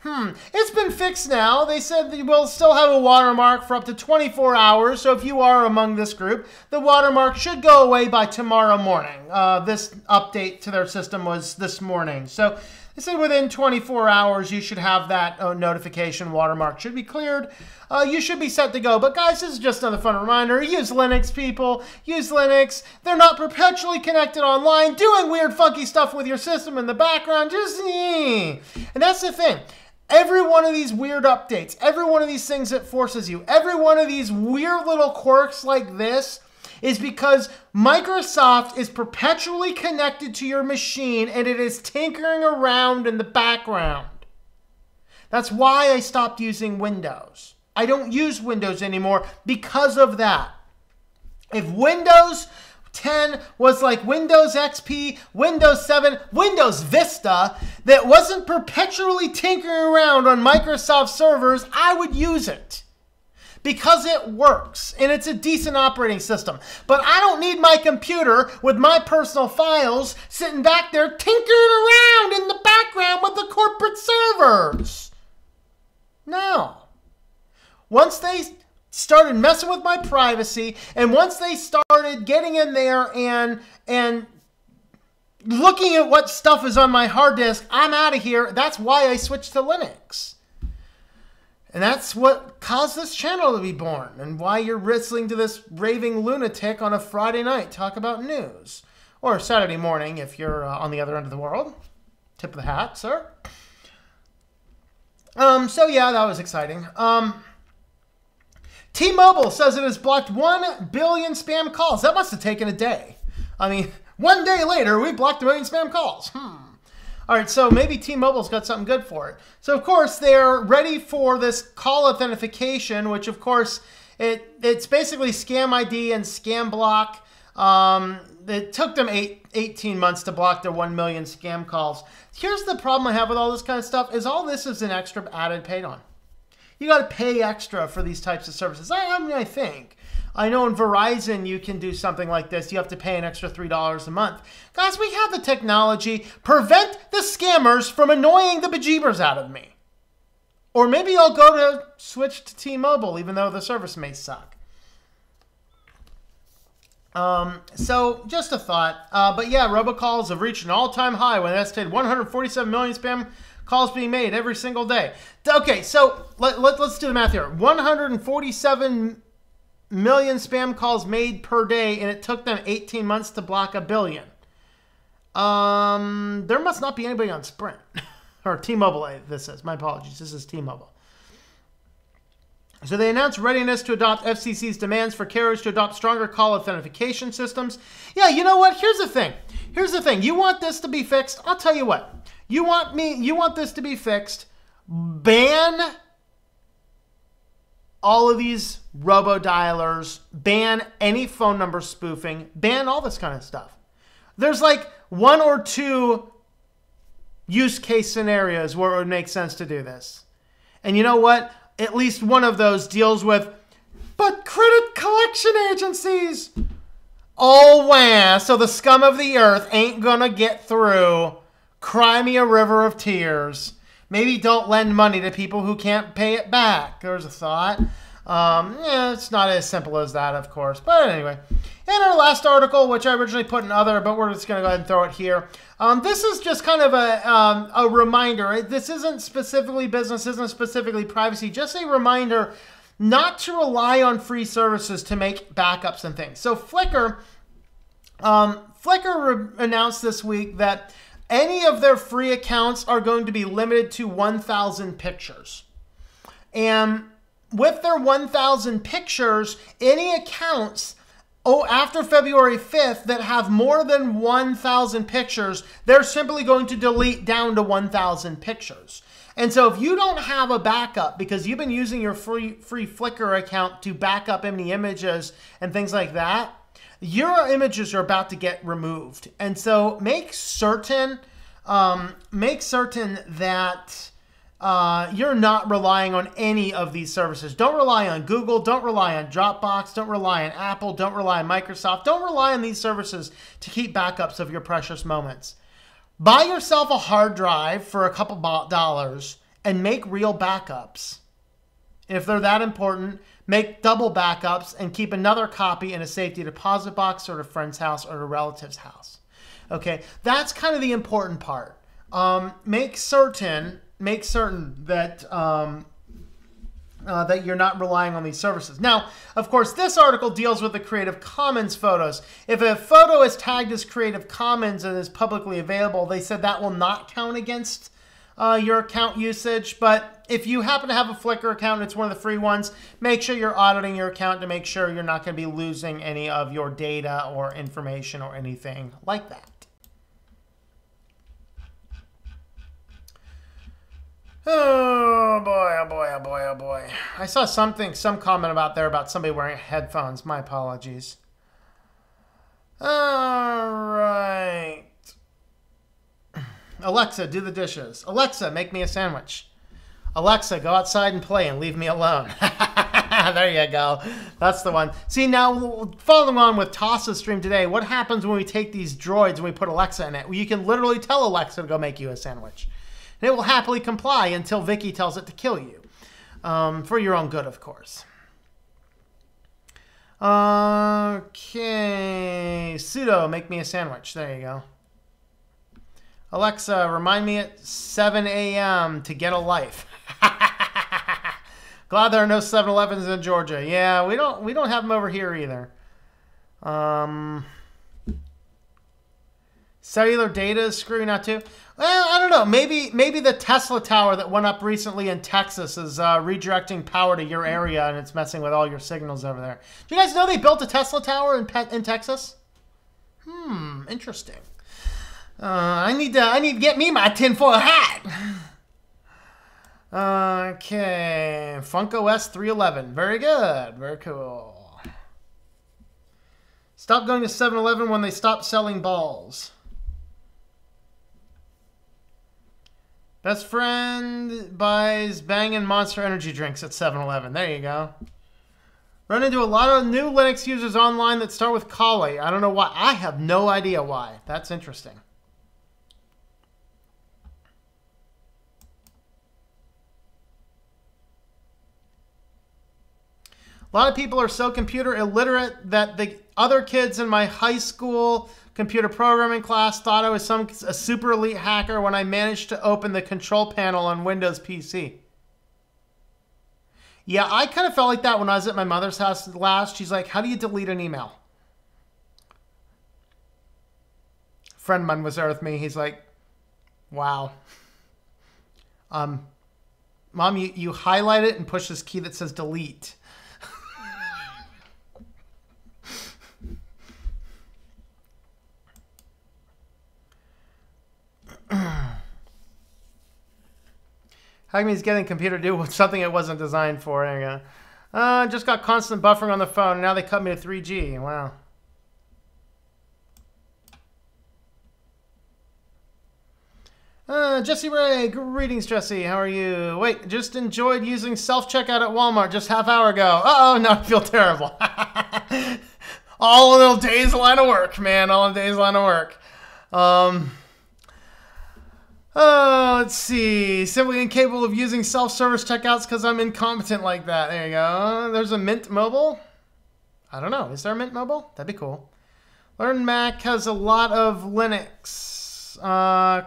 It's been fixed now. They said they will still have a watermark for up to 24 hours. So if you are among this group, the watermark should go away by tomorrow morning. This update to their system was this morning. So they said within 24 hours, you should have that notification watermark should be cleared. You should be set to go. But guys, this is just another fun reminder. Use Linux, people. Use Linux. They're not perpetually connected online, doing weird, funky stuff with your system in the background. And that's the thing. Every one of these weird updates, every one of these things that forces you, every one of these weird little quirks like this is because Microsoft is perpetually connected to your machine and it is tinkering around in the background. That's why I stopped using Windows. I don't use Windows anymore because of that. If Windows 10 was like Windows XP, Windows 7, Windows Vista that wasn't perpetually tinkering around on Microsoft servers, I would use it because it works and it's a decent operating system. But I don't need my computer with my personal files sitting back there tinkering around in the background with the corporate servers. No. Once they started messing with my privacy, and once they started getting in there and looking at what stuff is on my hard disk, I'm out of here. That's why I switched to Linux. And that's what caused this channel to be born, and why you're listening to this raving lunatic on a Friday night talk about news. Or Saturday morning if you're on the other end of the world. Tip of the hat, sir. So yeah, that was exciting. T-Mobile says it has blocked 1 billion spam calls. That must have taken a day. I mean, 1 day later, we blocked 1 million spam calls. All right, so maybe T-Mobile's got something good for it. So, of course, they're ready for this call authentication, which, of course, it's basically Scam ID and Scam Block. It took them 18 months to block their 1 million scam calls. Here's the problem I have with all this kind of stuff, is all this is an extra added paid on. You got to pay extra for these types of services. I think. I know in Verizon you can do something like this. You have to pay an extra $3 a month. Guys, we have the technology. Prevent the scammers from annoying the bejeebers out of me. Or maybe I'll go to switch to T-Mobile, even though the service may suck. So just a thought. But yeah, robocalls have reached an all-time high when estimated 147 million spam calls being made every single day. Okay, so let's do the math here. 147 million spam calls made per day, and it took them 18 months to block 1 billion. There must not be anybody on Sprint. Or T-Mobile, this is. My apologies. This is T-Mobile. So they announced readiness to adopt FCC's demands for carriers to adopt stronger call authentication systems. Yeah, you know what? Here's the thing. Here's the thing. You want this to be fixed? I'll tell you what. You want this to be fixed? Ban all of these robo-dialers. Ban any phone number spoofing. Ban all this kind of stuff. There's like 1 or 2 use case scenarios where it would make sense to do this. And you know what? At least one of those deals with, but credit collection agencies. Oh, wow. So the scum of the earth ain't gonna get through. Cry me a river of tears. Maybe don't lend money to people who can't pay it back. There's a thought. Yeah, it's not as simple as that, of course. But anyway, in our last article, which I originally put in other, but we're just going to go ahead and throw it here. This is just kind of a reminder. This isn't specifically business, isn't specifically privacy. Just a reminder not to rely on free services to make backups and things. So Flickr announced this week that any of their free accounts are going to be limited to 1,000 pictures. And with their 1,000 pictures, any accounts after February 5th that have more than 1,000 pictures, they're simply going to delete down to 1,000 pictures. And so if you don't have a backup because you've been using your free Flickr account to back up any images and things like that, your images are about to get removed. And so make certain that you're not relying on any of these services. Don't rely on Google. Don't rely on Dropbox. Don't rely on Apple. Don't rely on Microsoft. Don't rely on these services to keep backups of your precious moments. Buy yourself a hard drive for a couple dollars and make real backups. If they're that important, make double backups and keep another copy in a safety deposit box or at a friend's house or a relative's house. Okay, that's kind of the important part. Make certain that that you're not relying on these services. Now, of course, this article deals with the Creative Commons photos. If a photo is tagged as Creative Commons and is publicly available, they said that will not count against your account usage. But if you happen to have a Flickr account, it's one of the free ones, make sure you're auditing your account to make sure you're not going to be losing any of your data or information or anything like that. Oh boy, oh boy, oh boy, oh boy. I saw some comment about somebody wearing headphones. My apologies. All right. Alexa, do the dishes. Alexa, make me a sandwich. Alexa, go outside and play and leave me alone. There you go. That's the one. See, now, following on with Toss's stream today, what happens when we take these droids and we put Alexa in it? Well, you can literally tell Alexa to go make you a sandwich. And it will happily comply until Vicky tells it to kill you. For your own good, of course. Okay. Sudo, make me a sandwich. There you go. Alexa, remind me at 7 a.m. to get a life. Glad there are no 7-Elevens in Georgia. Yeah, we don't have them over here either. Cellular data is screwing out too. Well, I don't know. Maybe the Tesla tower that went up recently in Texas is redirecting power to your area, and it's messing with all your signals over there. Do you guys know they built a Tesla tower in Texas? Interesting. I need to get me my tinfoil hat. Okay, FunkOS 311. Very good. Very cool. Stop going to 7-Eleven when they stop selling balls. Best friend buys Bangin' Monster energy drinks at 7-Eleven. There you go. Run into a lot of new Linux users online that start with Kali. I don't know why. I have no idea why. That's interesting. A lot of people are so computer illiterate that the other kids in my high school computer programming class thought I was a super elite hacker when I managed to open the control panel on Windows PC. Yeah, I kind of felt like that when I was at my mother's house last. She's like, how do you delete an email? A friend of mine was there with me. He's like, wow. Mom, you highlight it and push this key that says delete. How come he's getting a computer to do something it wasn't designed for? There you go. Just got constant buffering on the phone. And now they cut me to 3G. Wow. Jesse Ray. Greetings, Jesse. How are you? Wait, just enjoyed using self-checkout at Walmart just half hour ago. Uh-oh, now I feel terrible. All in a day's line of work, man. All in a day's line of work. Let's see. Simply incapable of using self-service checkouts because I'm incompetent like that. There you go. There's a Mint Mobile. I don't know. Is there a Mint Mobile? That'd be cool. Learn Mac has a lot of Linux.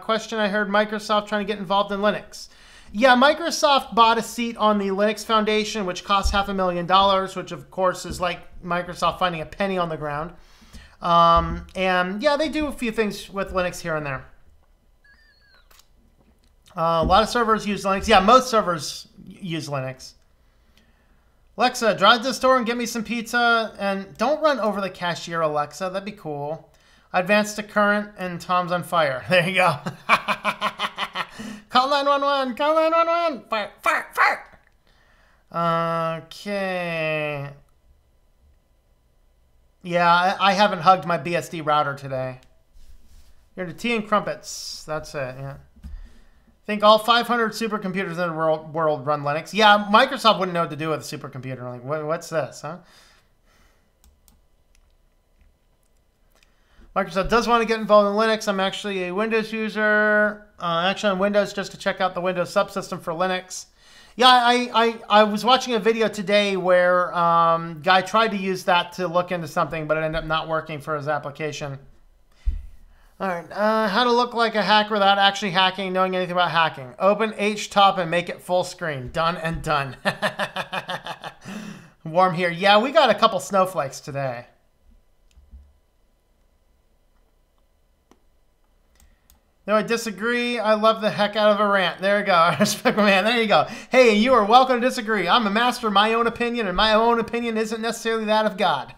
Question I heard Microsoft trying to get involved in Linux. Yeah, Microsoft bought a seat on the Linux Foundation, which costs $500,000, which of course is like Microsoft finding a penny on the ground. And yeah, they do a few things with Linux here and there. A lot of servers use Linux. Yeah, most servers use Linux. Alexa, drive to the store and get me some pizza. And don't run over the cashier, Alexa. That'd be cool. Advance to current and Tom's on fire. There you go. Call 911. Call 911. Fire, fire, fire. Okay. Yeah, I haven't hugged my BSD router today. You're into tea and crumpets. That's it, yeah. I think all 500 supercomputers in the world run Linux. Yeah, Microsoft wouldn't know what to do with a supercomputer. Like, what's this, huh? Microsoft does want to get involved in Linux. I'm actually a Windows user. Actually on Windows just to check out the Windows subsystem for Linux. Yeah, I was watching a video today where guy tried to use that to look into something, but it ended up not working for his application. All right, how to look like a hacker without actually hacking, knowing anything about hacking. Open HTOP and make it full screen. Done and done. Warm here. Yeah, we got a couple snowflakes today. No, I disagree. I love the heck out of a rant. There you go. I respect my man. There you go. Hey, you are welcome to disagree. I'm a master of my own opinion, and my own opinion isn't necessarily that of God.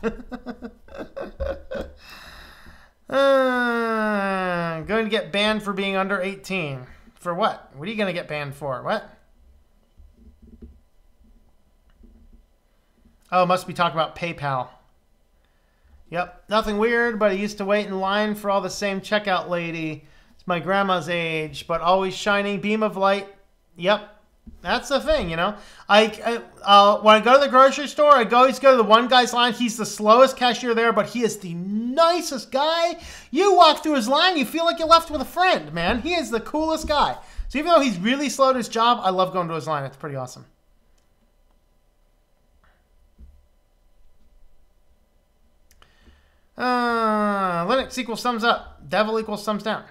Going to get banned for being under 18. For what? What are you going to get banned for? What? Oh, must be talking about PayPal. Yep. Nothing weird, but I used to wait in line for all the same checkout lady. My grandma's age, but always shining beam of light. Yep, that's the thing, you know. When I go to the grocery store, I always go to the one guy's line. He's the slowest cashier there, but he is the nicest guy. You walk through his line, you feel like you're left with a friend, man. He is the coolest guy. So even though he's really slow at his job, I love going to his line. It's pretty awesome. Linux equals thumbs up. Devil equals thumbs down.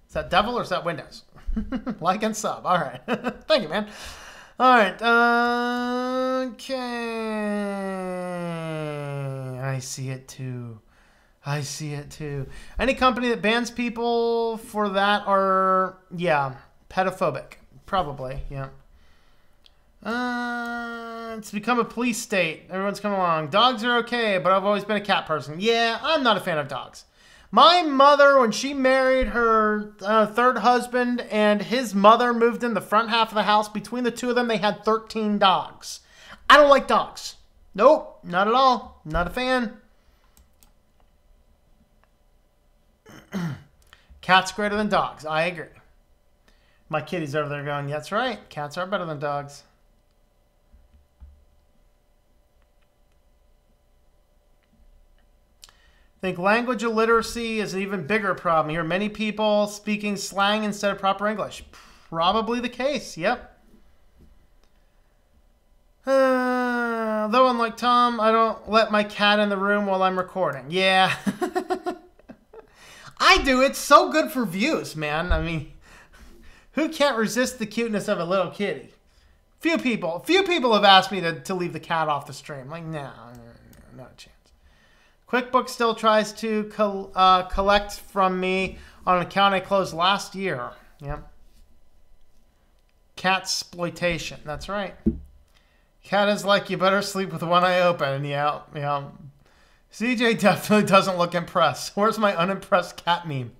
Is that devil or is that Windows? Like and sub. All right. Thank you, man. All right. Okay. I see it too. I see it too. Any company that bans people for that are, yeah, pedophobic. Probably, yeah. It's become a police state. Everyone's coming along. Dogs are okay, but I've always been a cat person. Yeah, I'm not a fan of dogs. My mother, when she married her third husband and his mother moved in the front half of the house, between the two of them, they had 13 dogs. I don't like dogs. Nope, not at all. Not a fan. Cats greater than dogs. I agree. My kitty's over there going, that's right. Cats are better than dogs. I think language illiteracy is an even bigger problem. Here, many people speaking slang instead of proper English. Probably the case, yep. Though unlike Tom, I don't let my cat in the room while I'm recording. Yeah. I do. It's so good for views, man. I mean, who can't resist the cuteness of a little kitty? Few people have asked me to leave the cat off the stream. Like, no, not a chance. QuickBooks still tries to collect from me on an account I closed last year. Yep. Cat exploitation. That's right. Cat is like, you better sleep with one eye open. Yeah, yeah. CJ definitely doesn't look impressed. Where's my unimpressed cat meme?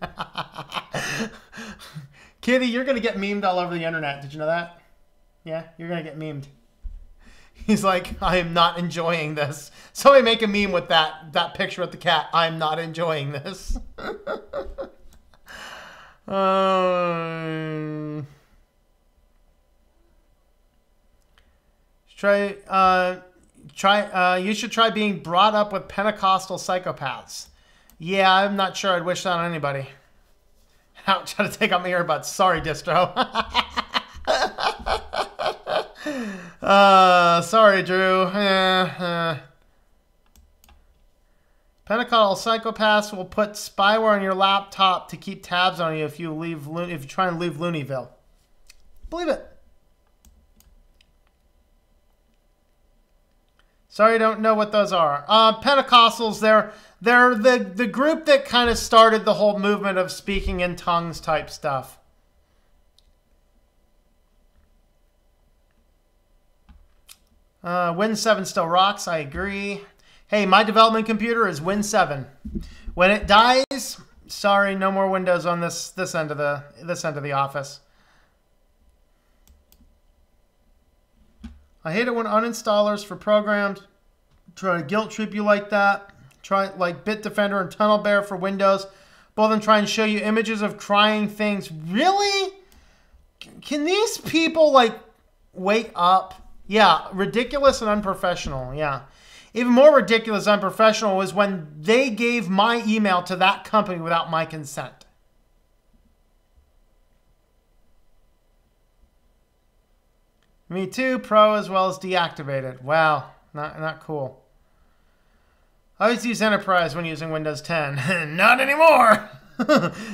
Kitty, you're going to get memed all over the internet. Did you know that? Yeah, you're going to get memed. He's like, I am not enjoying this. Somebody make a meme with that picture with the cat. I'm not enjoying this. You should try being brought up with Pentecostal psychopaths. Yeah, I'm not sure I'd wish that on anybody. Ouch, try to take out my earbuds. Sorry, distro. Sorry, Drew. Pentecostal psychopaths will put spyware on your laptop to keep tabs on you if you try and leave Looneyville. Believe it. Sorry, I don't know what those are. Pentecostals, they're the group that kind of started the whole movement of speaking in tongues type stuff. Win 7 still rocks. I agree. Hey, my development computer is Win 7. When it dies, sorry, no more Windows on this end of the office. I hate it when uninstallers for programs try to guilt trip you like that. Try like Bitdefender and TunnelBear for Windows. Both of them try and show you images of crying things. Really? Can these people like wake up? Yeah, ridiculous and unprofessional. Yeah. Even more ridiculous, unprofessional was when they gave my email to that company without my consent. Me too, pro as well as deactivated. Wow, not cool. I always use Enterprise when using Windows 10. Not anymore.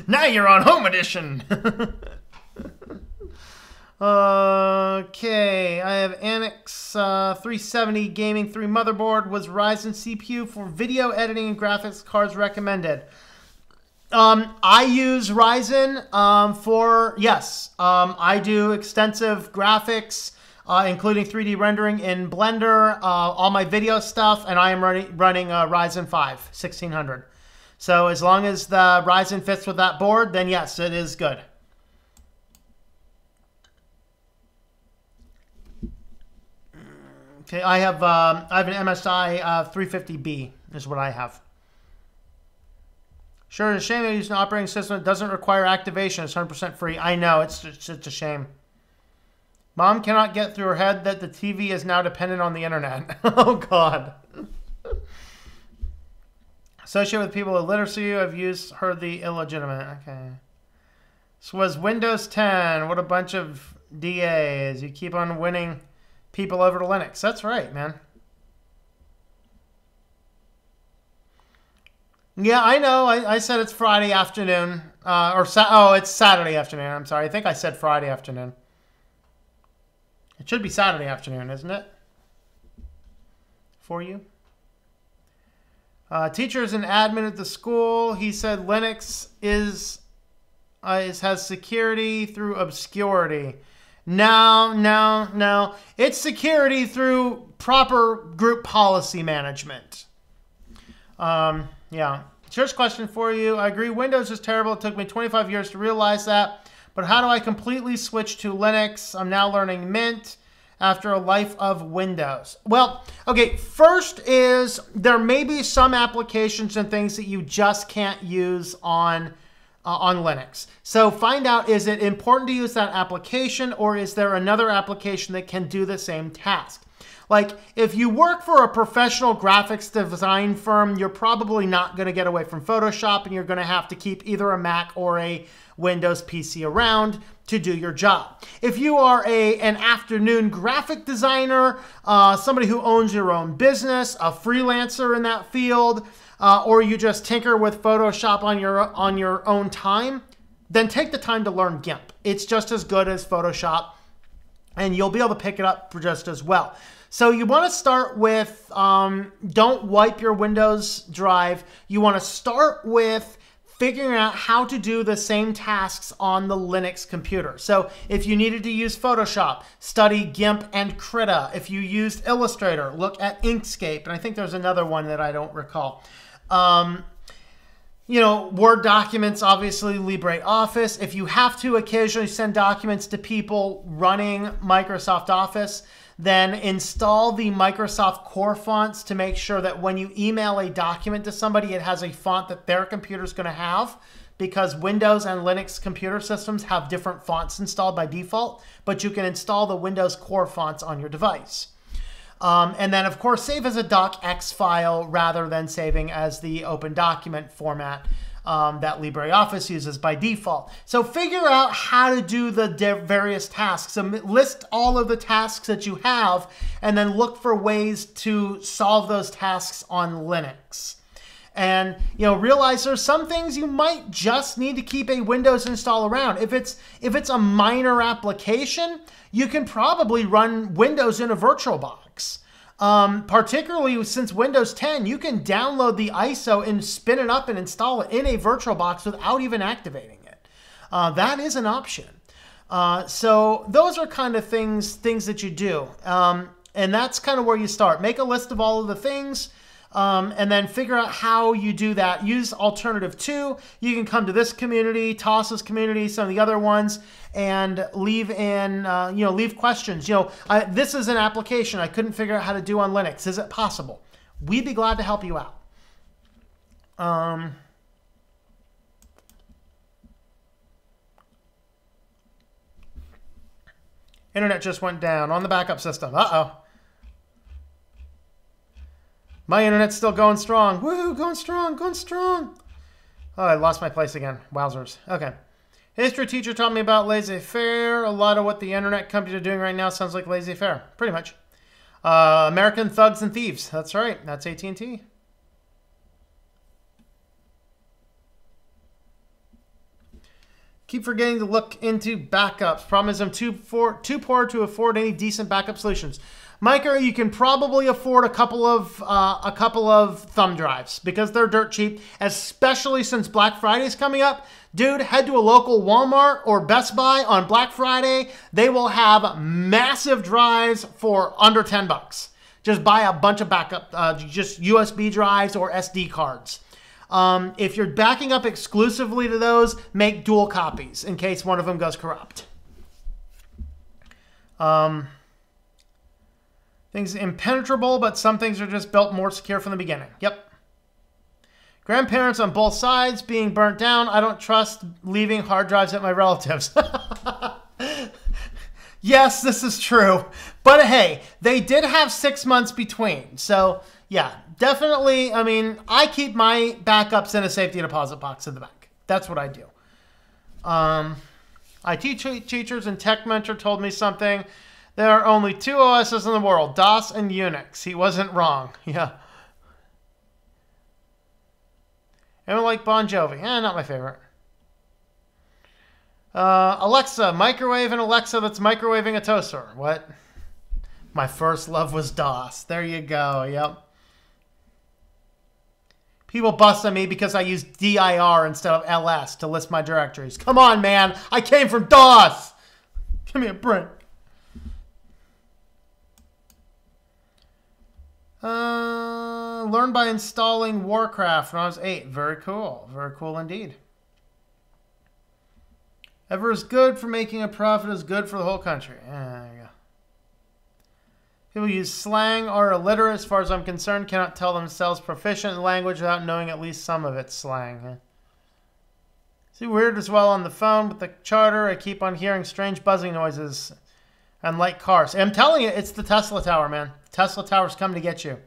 Now you're on Home Edition. Okay, I have Annex 370 Gaming 3 motherboard. Was Ryzen CPU for video editing and graphics cards recommended? I use Ryzen yes. I do extensive graphics, including 3D rendering in Blender, all my video stuff, and I am running Ryzen 5 1600. So as long as the Ryzen fits with that board, then yes, it is good. Okay, I have an MSI 350B is what I have. Sure, it's a shame I use an operating system that doesn't require activation. It's 100% free. I know, it's a shame. Mom cannot get through her head that the TV is now dependent on the internet. Oh, God. Associated with people with literacy, I've heard the illegitimate. Okay. So was Windows 10. What a bunch of DAs. You keep on winning people over to Linux. That's right, man. Yeah, I know. I said it's Friday afternoon. It's Saturday afternoon. I'm sorry. I think I said Friday afternoon. It should be Saturday afternoon, isn't it? For you? Teacher is an admin at the school. He said Linux has security through obscurity. No. It's security through proper group policy management. Yeah. Here's a question for you. I agree Windows is terrible. It took me 25 years to realize that. But how do I completely switch to Linux? I'm now learning Mint after a life of Windows. Well, okay, first is there may be some applications and things that you just can't use on Linux. So find out, is it important to use that application, or is there another application that can do the same task? Like, if you work for a professional graphics design firm, you're probably not going to get away from Photoshop, and you're going to have to keep either a Mac or a Windows PC around to do your job. If you are an afternoon graphic designer, somebody who owns your own business, a freelancer in that field, or you just tinker with Photoshop on your own time, then take the time to learn GIMP. It's just as good as Photoshop, and you'll be able to pick it up for just as well. So you want to start with, don't wipe your Windows drive. You want to start with figuring out how to do the same tasks on the Linux computer. So if you needed to use Photoshop, study GIMP and Krita. If you used Illustrator, look at Inkscape. And I think there's another one that I don't recall. You know, Word documents, obviously LibreOffice. If you have to occasionally send documents to people running Microsoft Office, then install the Microsoft Core fonts to make sure that when you email a document to somebody, it has a font that their computer is going to have, because Windows and Linux computer systems have different fonts installed by default, but you can install the Windows Core fonts on your device. And then, of course, save as a docx file rather than saving as the open document format that LibreOffice uses by default. So figure out how to do the various tasks. So list all of the tasks that you have, and then look for ways to solve those tasks on Linux. And, you know, realize there's some things you might just need to keep a Windows install around. If it's a minor application, you can probably run Windows in a VirtualBox. Particularly since Windows 10, you can download the ISO and spin it up and install it in a VirtualBox without even activating it. That is an option. So those are kind of things that you do. And that's kind of where you start. Make a list of all of the things. And then figure out how you do that. Use alternative 2. You can come to this community, Toss's community, some of the other ones, and leave in, leave questions. This is an application I couldn't figure out how to do on Linux. Is it possible? We'd be glad to help you out. Internet just went down on the backup system. Uh-oh. My internet's still going strong. Woo, going strong, going strong. Oh, I lost my place again. Wowzers. Okay. History teacher taught me about laissez-faire. A lot of what the internet companies are doing right now sounds like laissez-faire. Pretty much. American thugs and thieves. That's right. That's AT&T. Keep forgetting to look into backups. Problem is I'm too poor to afford any decent backup solutions. Micah, you can probably afford a couple of thumb drives because they're dirt cheap, especially since Black Friday is coming up. Dude, head to a local Walmart or Best Buy on Black Friday. They will have massive drives for under 10 bucks. Just buy a bunch of backup, just USB drives or SD cards. If you're backing up exclusively to those, make dual copies in case one of them goes corrupt. Things impenetrable, but some things are just built more secure from the beginning. Yep. Grandparents on both sides being burnt down. I don't trust leaving hard drives at my relatives. Yes, this is true. But hey, they did have 6 months between. So yeah, definitely. I mean, I keep my backups in a safety deposit box in the back. That's what I do. IT teachers and Tech Mentor told me something. There are only 2 OSs in the world, DOS and Unix. He wasn't wrong. Yeah. And like Bon Jovi. Not my favorite. Alexa, microwave and Alexa that's microwaving a toaster. What? My first love was DOS. There you go. Yep. People bust on me because I use dir instead of ls to list my directories. Come on, man. I came from DOS. Give me a break. Learned by installing Warcraft when I was 8. Very cool. Very cool indeed. Ever is good for making a profit is good for the whole country. There you go. People use slang are illiterate as far as I'm concerned. Cannot tell themselves proficient in language without knowing at least some of its slang. See, weird as well on the phone with the charter. I keep on hearing strange buzzing noises and like cars. I'm telling you, it's the Tesla Tower, man. The Tesla Tower's coming to get you.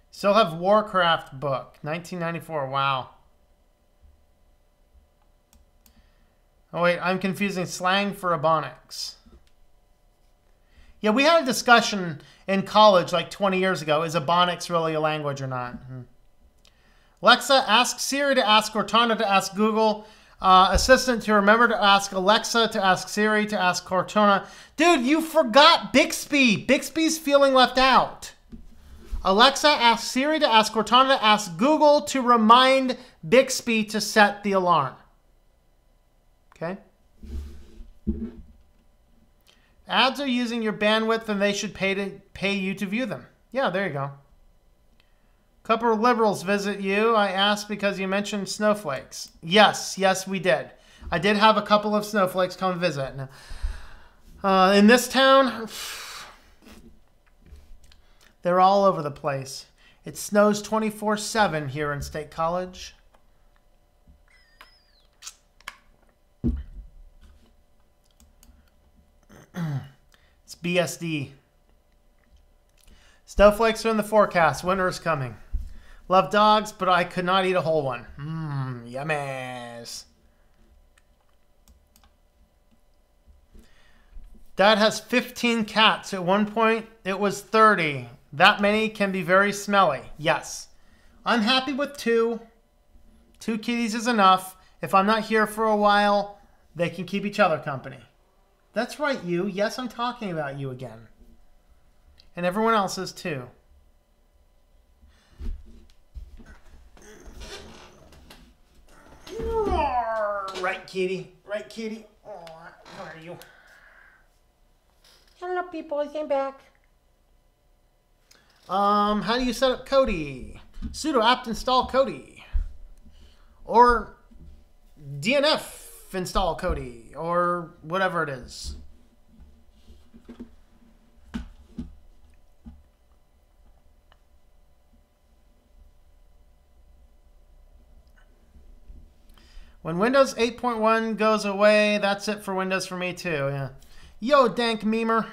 Still have Warcraft book, 1994. Wow. Oh, wait, I'm confusing slang for Ebonics. Yeah, we had a discussion in college like 20 years ago. Is Ebonics really a language or not? Alexa, ask Siri to ask Cortana to ask Google. Assistant to remember to ask Alexa to ask Siri to ask Cortana. Dude, you forgot Bixby. Bixby's feeling left out. Alexa, ask Siri to ask Cortana to ask Google to remind Bixby to set the alarm. Okay? Ads are using your bandwidth and they should pay you to view them. Yeah, there you go. Couple of liberals visit you. I asked because you mentioned snowflakes. Yes, we did. I did have a couple of snowflakes come visit. Now, in this town, they're all over the place. It snows 24/7 here in State College. It's BSD. Snowflakes are in the forecast. Winter is coming. Love dogs, but I could not eat a whole one. Yummies. Dad has 15 cats. At one point, it was 30. That many can be very smelly. Yes. I'm happy with 2. 2 kitties is enough. If I'm not here for a while, they can keep each other company. That's right, you. Yes, I'm talking about you again. And everyone else is too. Right, kitty. Right, kitty. Where are you? Hello, people. I'm back. How do you set up Kodi? Sudo apt install Kodi. Or DNF install Kodi. Or whatever it is. When Windows 8.1 goes away, that's it for Windows for me too, yeah. Yo, dank memer.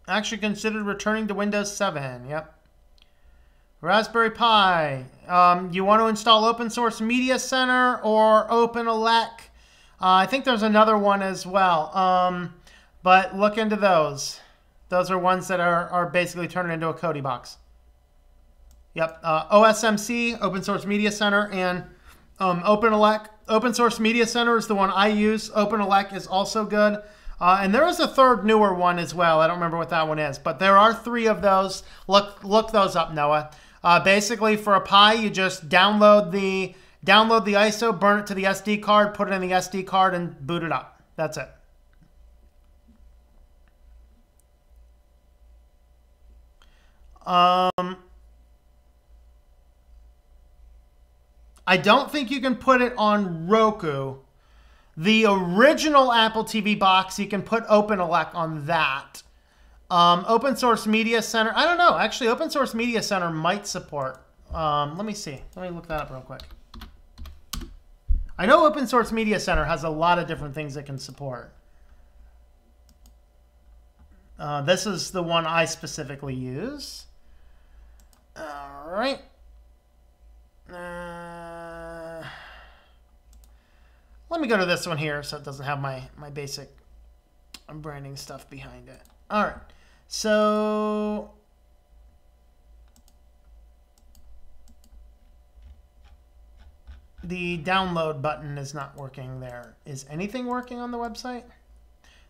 Actually considered returning to Windows 7, yep. Raspberry Pi. You want to install Open Source Media Center or OpenELEC? I think there's another one as well, but look into those. Those are ones that are basically turning into a Kodi box. Yep, OSMC, Open Source Media Center, and OpenELEC. Open Source Media Center is the one I use. OpenELEC is also good. And there is a third newer one as well. I don't remember what that one is, but there are 3 of those. Look those up, Noah. Basically, for a Pi, you just download the ISO, burn it to the SD card, put it in the SD card, and boot it up. That's it. I don't think you can put it on Roku. The original Apple TV box, you can put OpenELEC on that. Open Source Media Center, I don't know. Actually, Open Source Media Center might support. Let me see. Let me look that up real quick. I know Open Source Media Center has a lot of different things it can support. This is the one I specifically use. All right. Let me go to this one here so it doesn't have my basic branding stuff behind it. All right. So the download button is not working there. Is anything working on the website?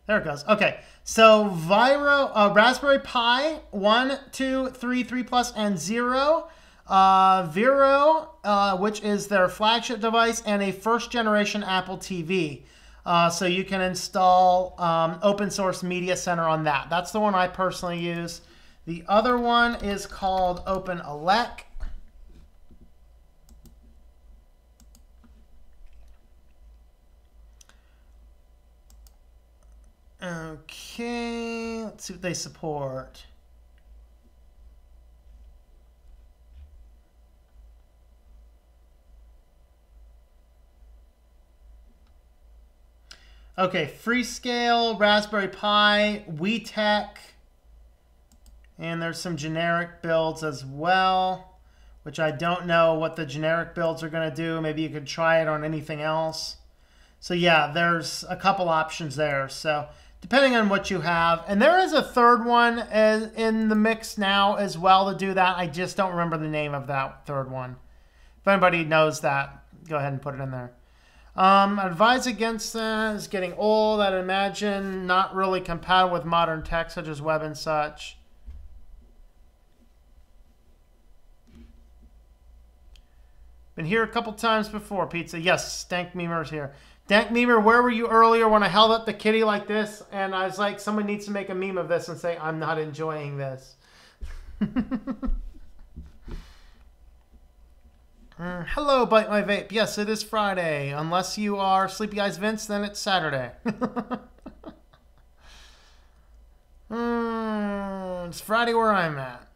There it goes. Okay, so Raspberry Pi 1, 2, 3, 3 Plus, and 0. Vero, which is their flagship device, and a first-generation Apple TV. So you can install Open Source Media Center on that. That's the one I personally use. The other one is called OpenELEC. Okay, let's see what they support. Okay, Freescale, Raspberry Pi, WeTech, and there's some generic builds as well, which I don't know what the generic builds are going to do. Maybe you could try it on anything else. So yeah, there's a couple options there. So depending on what you have. And there is a third one in the mix now as well to do that. I just don't remember the name of that third one. If anybody knows that, go ahead and put it in there. Advise against that is getting old. I'd imagine not really compatible with modern tech such as web and such. Been here a couple times before, Pizza. Yes, Dank Memer's here. Dank Memer, where were you earlier when I held up the kitty like this and I was like, someone needs to make a meme of this and say, I'm not enjoying this. Hello, Bite My Vape. Yes, it is Friday. Unless you are Sleepy Eyes Vince, then it's Saturday. It's Friday where I'm at.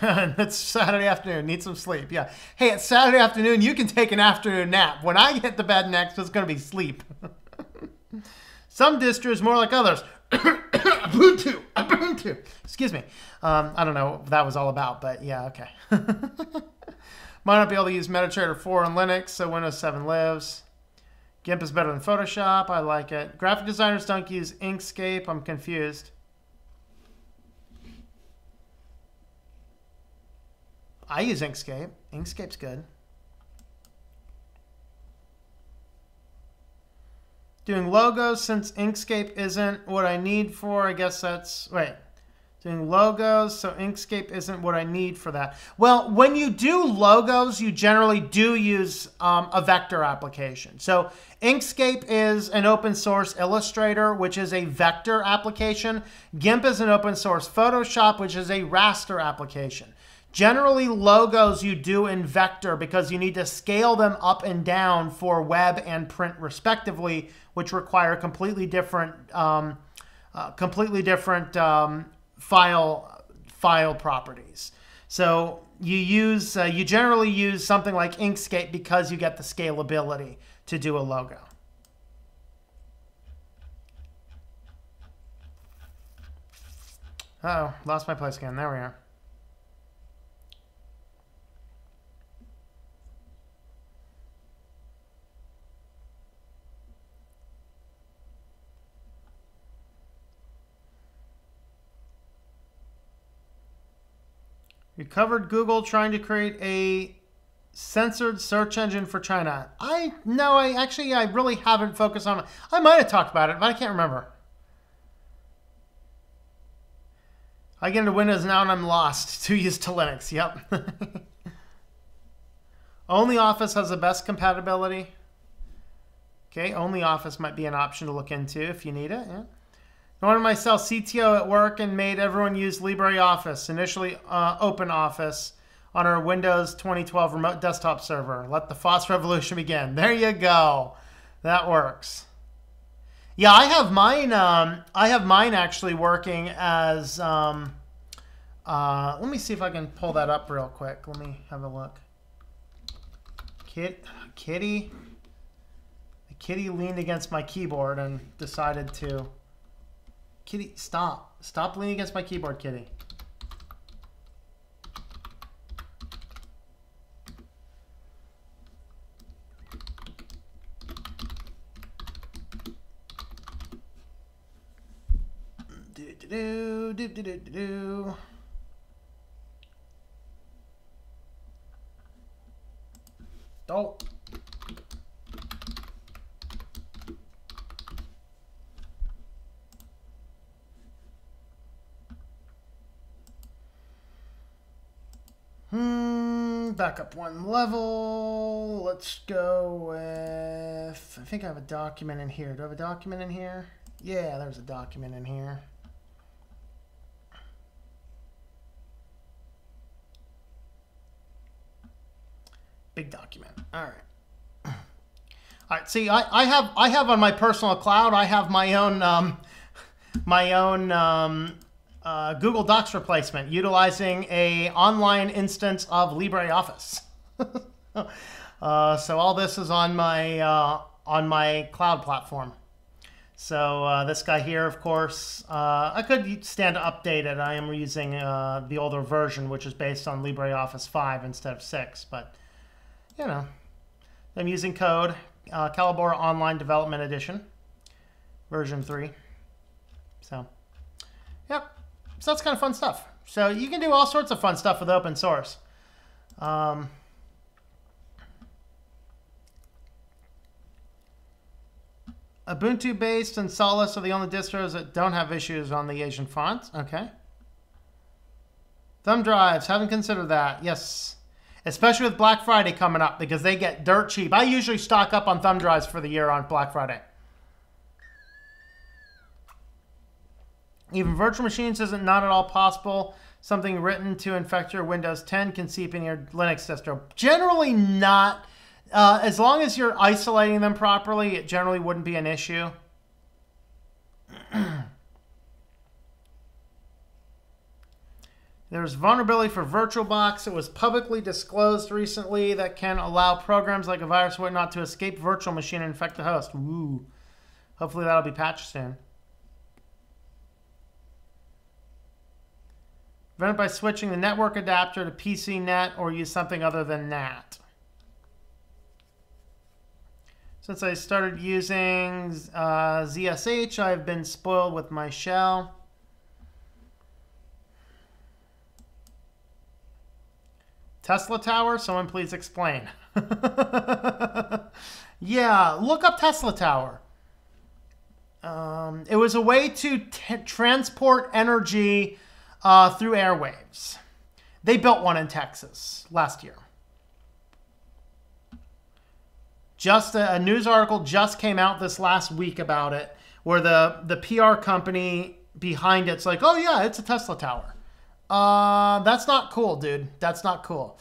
It's Saturday afternoon. Need some sleep. Yeah. Hey, it's Saturday afternoon. You can take an afternoon nap. When I get to bed next, it's going to be sleep. Some distros more like others. Ubuntu. Excuse me. I don't know what that was all about, but yeah, okay. Might not be able to use MetaTrader 4 on Linux, so Windows 7 lives. GIMP is better than Photoshop. I like it. Graphic designers don't use Inkscape. I'm confused. I use Inkscape. Inkscape's good. Doing logos since Inkscape isn't what I need for. I guess that's... Wait. Doing logos, so Inkscape isn't what I need for that. Well, when you do logos, you generally do use a vector application. So Inkscape is an open source Illustrator, which is a vector application. GIMP is an open source Photoshop, which is a raster application. Generally, logos you do in vector because you need to scale them up and down for web and print respectively, which require completely different completely different file properties. So you generally use something like Inkscape because you get the scalability to do a logo. Uh-oh, lost my place again. There we are. You covered Google trying to create a censored search engine for China. I really haven't focused on it. I might have talked about it, but I can't remember. I get into Windows now and I'm lost. Too used to Linux. Yep. Only Office has the best compatibility. Okay, Only Office might be an option to look into if you need it. Yeah. I wanted myself CTO at work and made everyone use LibreOffice, initially OpenOffice, on our Windows 2012 remote desktop server. Let the FOSS revolution begin. There you go. That works. Yeah, I have mine. I have mine actually working as. Let me see if I can pull that up real quick. Let me have a look. Kitty. The kitty leaned against my keyboard and decided to. Kitty, stop. Stop leaning against my keyboard, Kitty. Do. Oh. Back up one level. Let's go with, I think I have a document in here. Do I have a document in here? Yeah, there's a document in here. Big document. All right. All right. See, I have on my personal cloud, I have my own Google Docs replacement utilizing a online instance of LibreOffice. So all this is on my cloud platform. So this guy here, of course, I could stand to update it. I am using the older version, which is based on LibreOffice 5 instead of 6. But, you know, I'm using code, Calibor Online Development Edition, version 3. So, yep. So that's kind of fun stuff. So you can do all sorts of fun stuff with open source. Ubuntu-based and Solus are the only distros that don't have issues on the Asian fonts. Okay. Thumb drives, haven't considered that. Yes. Especially with Black Friday coming up because they get dirt cheap. I usually stock up on thumb drives for the year on Black Friday. Even virtual machines isn't not at all possible. Something written to infect your Windows 10 can seep in your Linux distro. Generally not. As long as you're isolating them properly, it generally wouldn't be an issue. There's vulnerability for VirtualBox. It was publicly disclosed recently that can allow programs like a virus or whatnot to escape virtual machine and infect the host. Ooh. Hopefully that'll be patched soon. Prevent it by switching the network adapter to PCNet or use something other than NAT. Since I started using ZSH, I've been spoiled with my shell. Tesla Tower? Someone please explain. Yeah, look up Tesla Tower. It was a way to transport energy through airwaves. They built one in Texas last year. Just a news article just came out this last week about it, where the PR company behind it's like, oh yeah, it's a Tesla Tower. That's not cool, dude. That's not cool.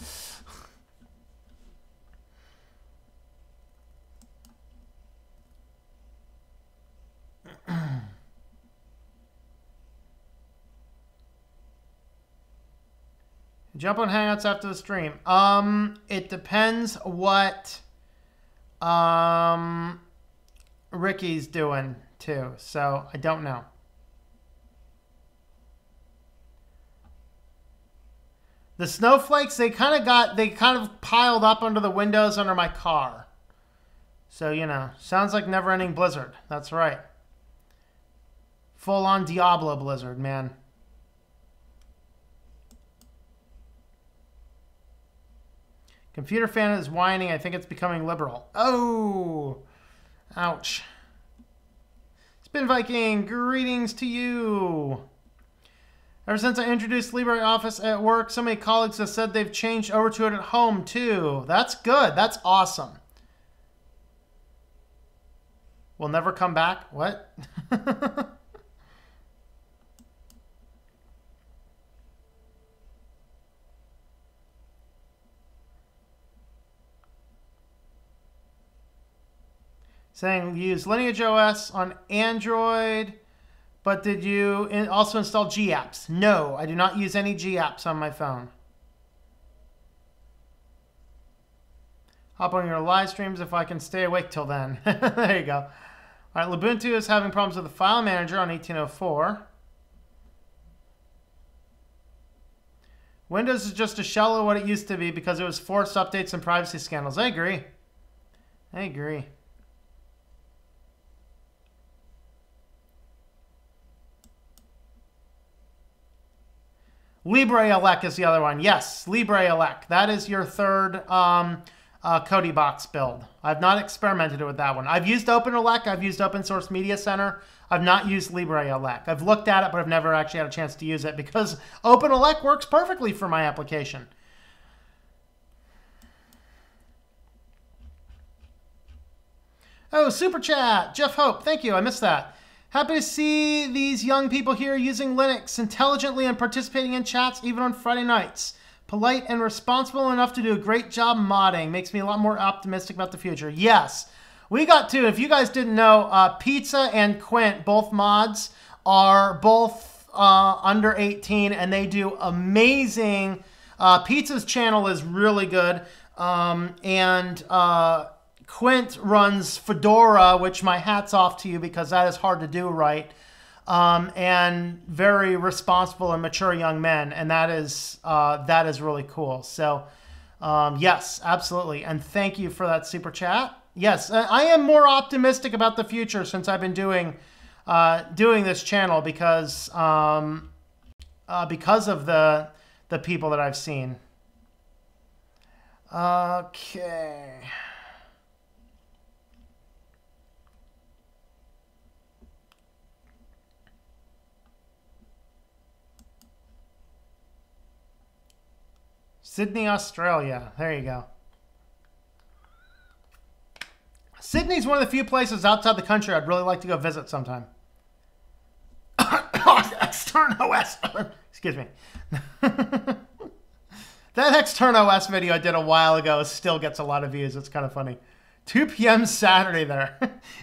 Jump on Hangouts after the stream. It depends what Ricky's doing too. So I don't know. The snowflakes, they kind of piled up under the windows under my car. So, you know, sounds like never-ending blizzard. That's right. Full-on Diablo blizzard, man. Computer fan is whining. I think it's becoming liberal. Oh! Ouch. Spin Viking, greetings to you. Ever since I introduced LibreOffice at work, so many colleagues have said they've changed over to it at home, too. That's good. That's awesome. We'll never come back? What? Saying use Lineage OS on Android, but did you also install GApps? No, I do not use any GApps on my phone. Hop on your live streams if I can stay awake till then. There you go. All right, Lubuntu is having problems with the file manager on 1804. Windows is just a shell of what it used to be because it was forced updates and privacy scandals. I agree. I agree. LibreElec is the other one. Yes, LibreElec. That is your third Kodi box build. I've not experimented with that one. I've used OpenElec. I've used Open Source Media Center. I've not used LibreElec. I've looked at it, but I've never actually had a chance to use it because OpenElec works perfectly for my application. Oh, Super Chat. Jeff Hope. Thank you. I missed that. Happy to see these young people here using Linux intelligently and participating in chats even on Friday nights. Polite and responsible enough to do a great job modding. Makes me a lot more optimistic about the future. Yes, we got to. If you guys didn't know, Pizza and Quint, both mods, are both under 18 and they do amazing. Pizza's channel is really good. Quint runs Fedora, which my hat's off to you because that is hard to do right. And very responsible and mature young men. And that is really cool. So, yes, absolutely. And thank you for that super chat. Yes, I am more optimistic about the future since I've been doing this channel because of the people that I've seen. Okay. Sydney, Australia. There you go. Sydney's one of the few places outside the country I'd really like to go visit sometime. Extern OS. Excuse me. That Extern OS video I did a while ago still gets a lot of views. It's kind of funny. 2 p.m. Saturday there.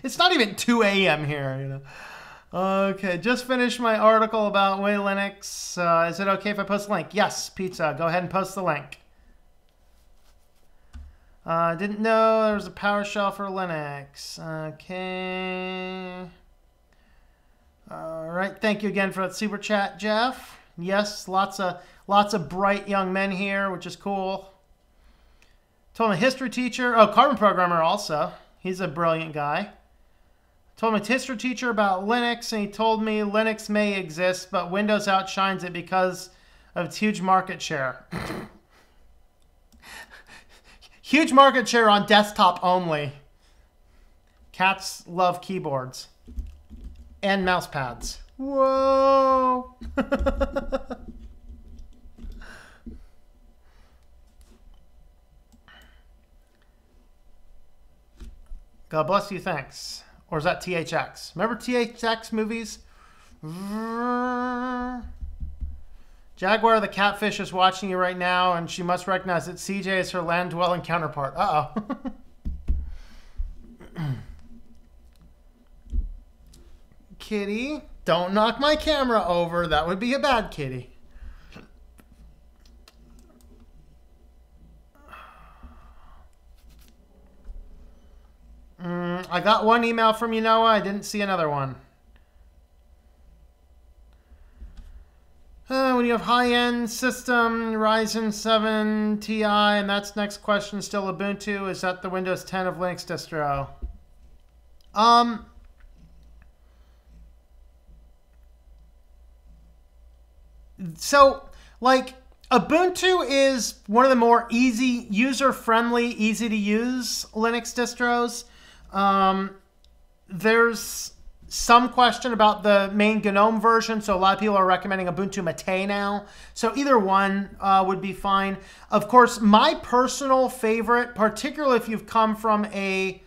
It's not even 2 a.m. here, you know. Okay, just finished my article about Way Linux. Is it okay if I post the link? Yes, Pizza. Go ahead and post the link. Didn't know there was a PowerShell for Linux. Okay. All right. Thank you again for that super chat, Jeff. Yes, lots of bright young men here, which is cool. Told my history teacher. Oh, Carbon programmer also. He's a brilliant guy. Told my history teacher about Linux, and he told me Linux may exist, but Windows outshines it because of its huge market share. Huge market share on desktop only. Cats love keyboards. And mouse pads. Whoa! God bless you, thanks. Or is that THX? Remember THX movies? Jaguar the catfish is watching you right now, and she must recognize that CJ is her land-dwelling counterpart. Uh-oh. Kitty, don't knock my camera over. That would be a bad kitty. I got one email from you, Noah. I didn't see another one. When you have high-end system, Ryzen 7 Ti, and that's next question, still Ubuntu, is that the Windows 10 of Linux distro? So, like, Ubuntu is one of the more easy, user-friendly, easy-to-use Linux distros. There's some question about the main GNOME version, so a lot of people are recommending Ubuntu Mate now. So either one would be fine. Of course, my personal favorite, particularly if you've come from a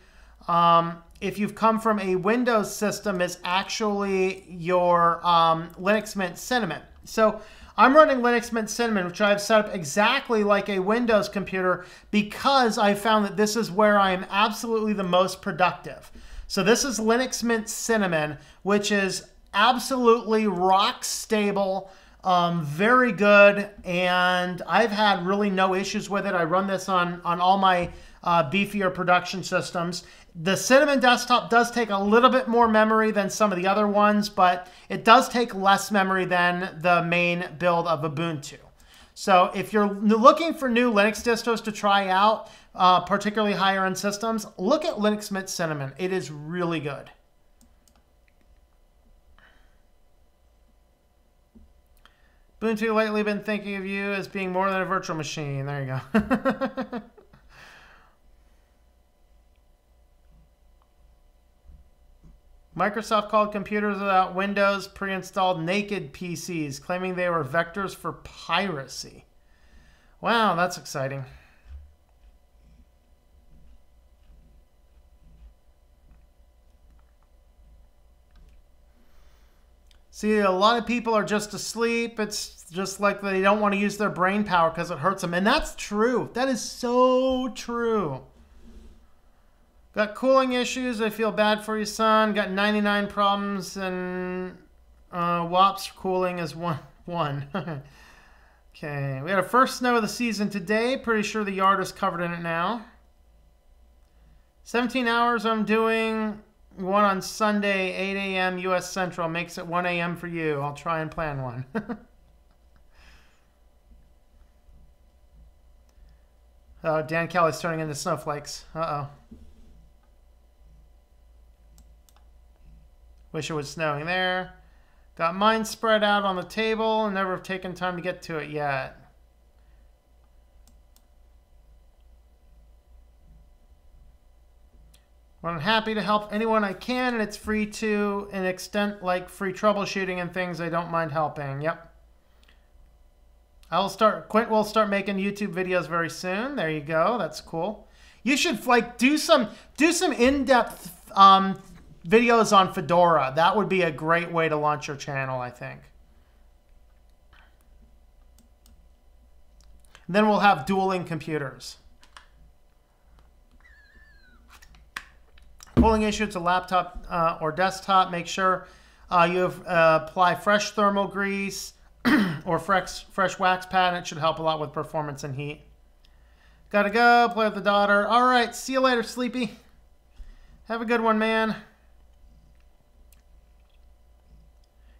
Windows system, is actually your Linux Mint Cinnamon. So I'm running Linux Mint Cinnamon, which I've set up exactly like a Windows computer because I found that this is where I am absolutely the most productive. So this is Linux Mint Cinnamon, which is absolutely rock stable, very good, and I've had really no issues with it. I run this on all my beefier production systems. The Cinnamon desktop does take a little bit more memory than some of the other ones, but it does take less memory than the main build of Ubuntu. So if you're looking for new Linux distros to try out, particularly higher end systems, look at Linux Mint Cinnamon. It is really good. Ubuntu lately been thinking of you as being more than a virtual machine. There you go. Microsoft called computers without Windows pre-installed naked PCs, claiming they were vectors for piracy. Wow, that's exciting. See, a lot of people are just asleep. It's just like they don't want to use their brain power because it hurts them. And that's true. That is so true. Got cooling issues. I feel bad for you, son. Got 99 problems, and WAPS cooling is one. Okay, we had our first snow of the season today. Pretty sure the yard is covered in it now. 17 hours. I'm doing one on Sunday, 8 a.m. U.S. Central. Makes it 1 a.m. for you. I'll try and plan one. Oh, Dan Kelly's turning into snowflakes. Uh-oh. Wish it was snowing there. Got mine spread out on the table and never have taken time to get to it yet. Well, I'm happy to help anyone I can, and it's free to an extent, like free troubleshooting and things. I don't mind helping. Yep. Quint will start making YouTube videos very soon. There you go. That's cool. You should like do some in-depth videos on Fedora. That would be a great way to launch your channel, I think. And then we'll have dueling computers. Cooling issue to laptop or desktop. Make sure you apply fresh thermal grease or fresh wax pad. It should help a lot with performance and heat. Gotta go. Play with the daughter. All right. See you later, Sleepy. Have a good one, man.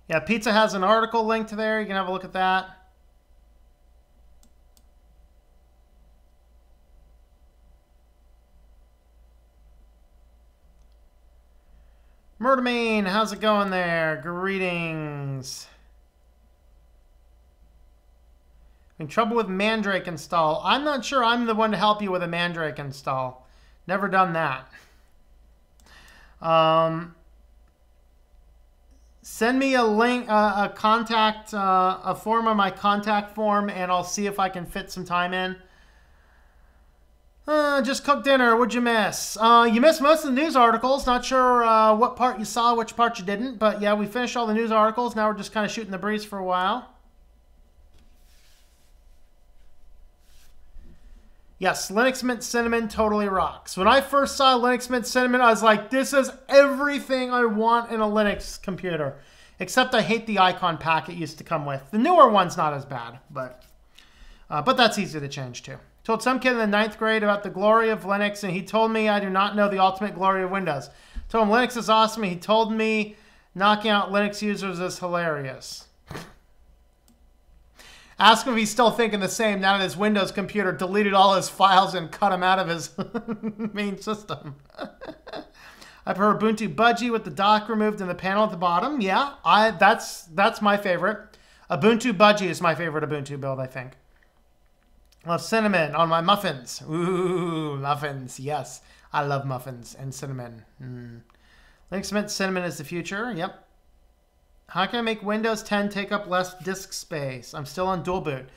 Yeah, Pizza has an article linked there. You can have a look at that. Murdermain, how's it going there? Greetings. In trouble with Mandrake install. I'm not sure I'm the one to help you with a Mandrake install. Never done that. Send me a link, a form on my contact form, and I'll see if I can fit some time in. Just cooked dinner. What'd you miss? You missed most of the news articles. Not sure what part you saw, which part you didn't. But yeah, we finished all the news articles. Now we're just kind of shooting the breeze for a while. Yes, Linux Mint Cinnamon totally rocks. When I first saw Linux Mint Cinnamon, I was like, this is everything I want in a Linux computer. Except I hate the icon pack it used to come with. The newer one's not as bad, but that's easy to change too. Told some kid in the 9th grade about the glory of Linux, and he told me I do not know the ultimate glory of Windows. Told him Linux is awesome, and he told me knocking out Linux users is hilarious. Ask him if he's still thinking the same now that his Windows computer deleted all his files and cut him out of his main system. I prefer Ubuntu Budgie with the dock removed and the panel at the bottom. Yeah, that's my favorite. Ubuntu Budgie is my favorite Ubuntu build, I think. I love cinnamon on my muffins. Ooh, muffins. Yes, I love muffins and cinnamon. Linux meant cinnamon is the future. Yep. How can I make Windows 10 take up less disk space? I'm still on dual boot.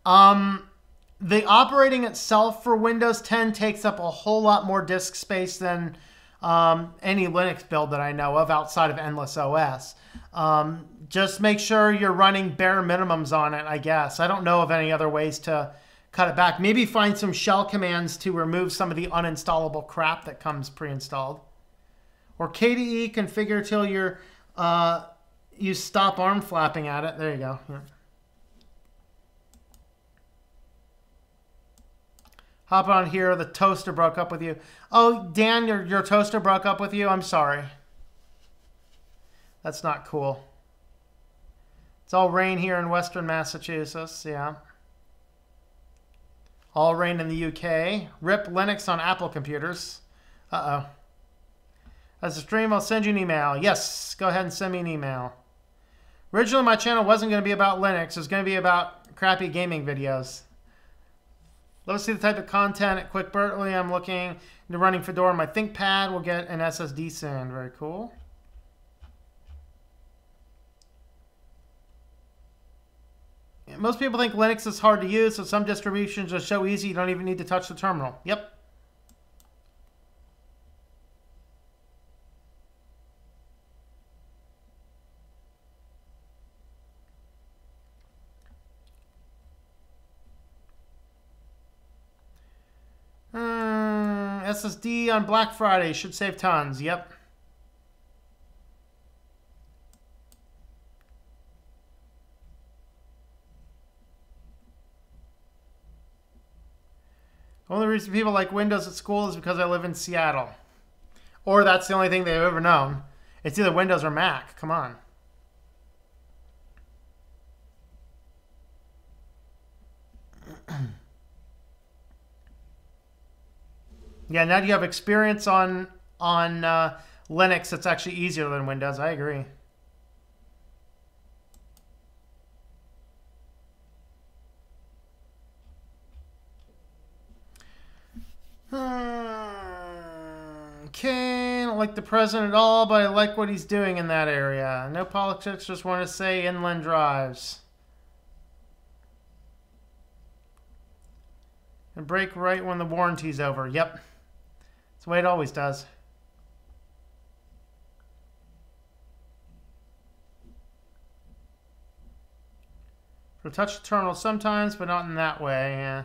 The operating itself for Windows 10 takes up a whole lot more disk space than any Linux build that I know of outside of Endless OS. Just make sure you're running bare minimums on it, I guess. I don't know of any other ways to cut it back. Maybe find some shell commands to remove some of the uninstallable crap that comes pre-installed. Or KDE configure till you're, you stop arm flapping at it. There you go. Yeah. Hop on here. The toaster broke up with you. Oh, Dan, your toaster broke up with you? I'm sorry. That's not cool. It's all rain here in Western Massachusetts. Yeah. All rain in the UK. RIP Linux on Apple computers. Uh-oh. As a stream, I'll send you an email. Yes, go ahead and send me an email. Originally, my channel wasn't going to be about Linux. It was going to be about crappy gaming videos. Let's see the type of content at QuickBurtly. I'm looking into running Fedora on my ThinkPad. We'll get an SSD soon. Very cool. Most people think Linux is hard to use, so some distributions are so easy you don't even need to touch the terminal. Yep. SSD on Black Friday should save tons. Yep. The only reason people like Windows at school is because I live in Seattle. Or that's the only thing they've ever known. It's either Windows or Mac. Come on. Yeah, now that you have experience on Linux, it's actually easier than Windows. I agree. Okay, I don't like the president at all, but I like what he's doing in that area. No politics, just want to say inland drives. And break right when the warranty's over. Yep. That's the way it always does. For touch the terminal sometimes, but not in that way. Yeah.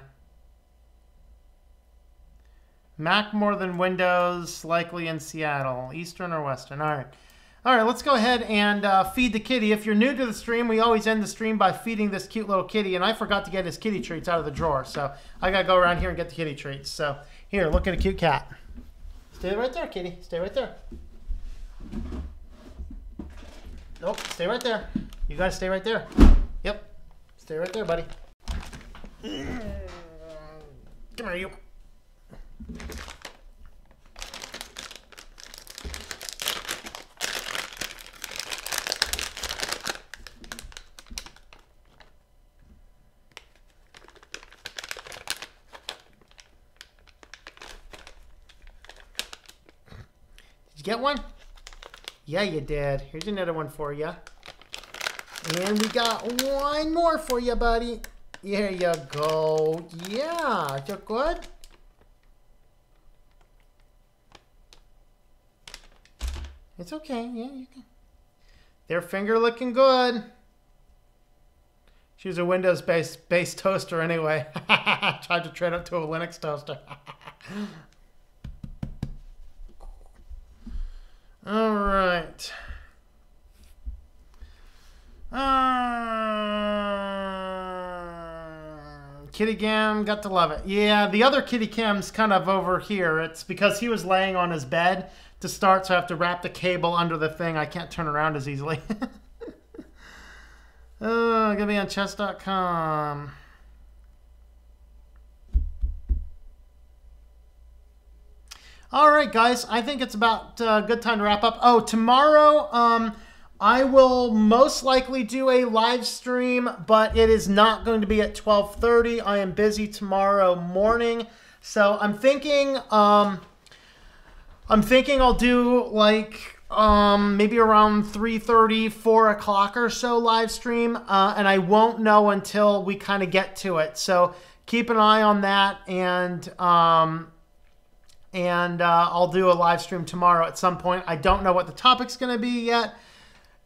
Mac more than Windows, likely in Seattle. Eastern or Western? All right. All right, let's go ahead and feed the kitty. If you're new to the stream, we always end the stream by feeding this cute little kitty, and I forgot to get his kitty treats out of the drawer, so I got to go around here and get the kitty treats. So here, look at a cute cat. Stay right there, kitty. Stay right there. Nope, stay right there. You got to stay right there. Yep, stay right there, buddy. Come here, you. Did you get one? Yeah, you did. Here's another one for you. And we got one more for you, buddy. Here you go. Yeah, you're good. It's okay. Yeah, you can. Their finger looking good. She's a Windows-based toaster anyway. Tried to trade up to a Linux toaster. All right. Kitty cam, got to love it. Yeah, the other kitty cam's kind of over here. It's because he was laying on his bed to start, so I have to wrap the cable under the thing. I can't turn around as easily. Oh, gonna be on chess.com. All right, guys, I think it's about a good time to wrap up. Oh, tomorrow, I will most likely do a live stream, but it is not going to be at 12:30. I am busy tomorrow morning, so I'm thinking I'll do like maybe around 3:30, 4 o'clock or so live stream, and I won't know until we kind of get to it. So keep an eye on that, and I'll do a live stream tomorrow at some point. I don't know what the topic's going to be yet,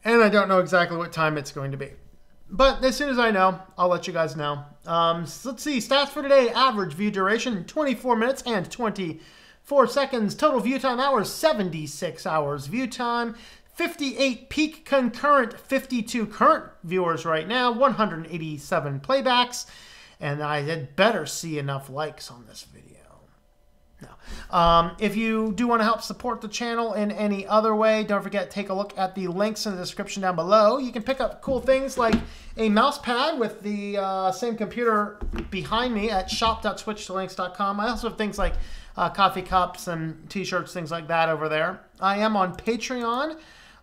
and I don't know exactly what time it's going to be. But as soon as I know, I'll let you guys know. So let's see, stats for today. Average view duration, 24 minutes and 24 seconds. Total view time hours, 76 hours view time. 58 peak concurrent, 52 current viewers right now, 187 playbacks. And I had better see enough likes on this video. No. If you do want to help support the channel in any other way, don't forget, take a look at the links in the description down below. You can pick up cool things like a mouse pad with the same computer behind me at shop.switchedtolinux.com. I also have things like coffee cups and t-shirts, things like that over there. I am on Patreon,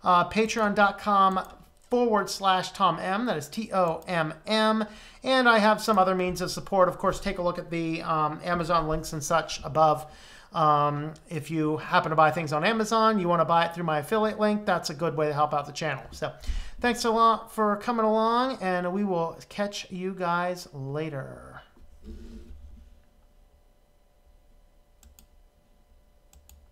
patreon.com/TomM, that is TOMM, and I have some other means of support. Of course, take a look at the Amazon links and such above. If you happen to buy things on Amazon, you want to buy it through my affiliate link, that's a good way to help out the channel. So thanks a lot for coming along, and we will catch you guys later.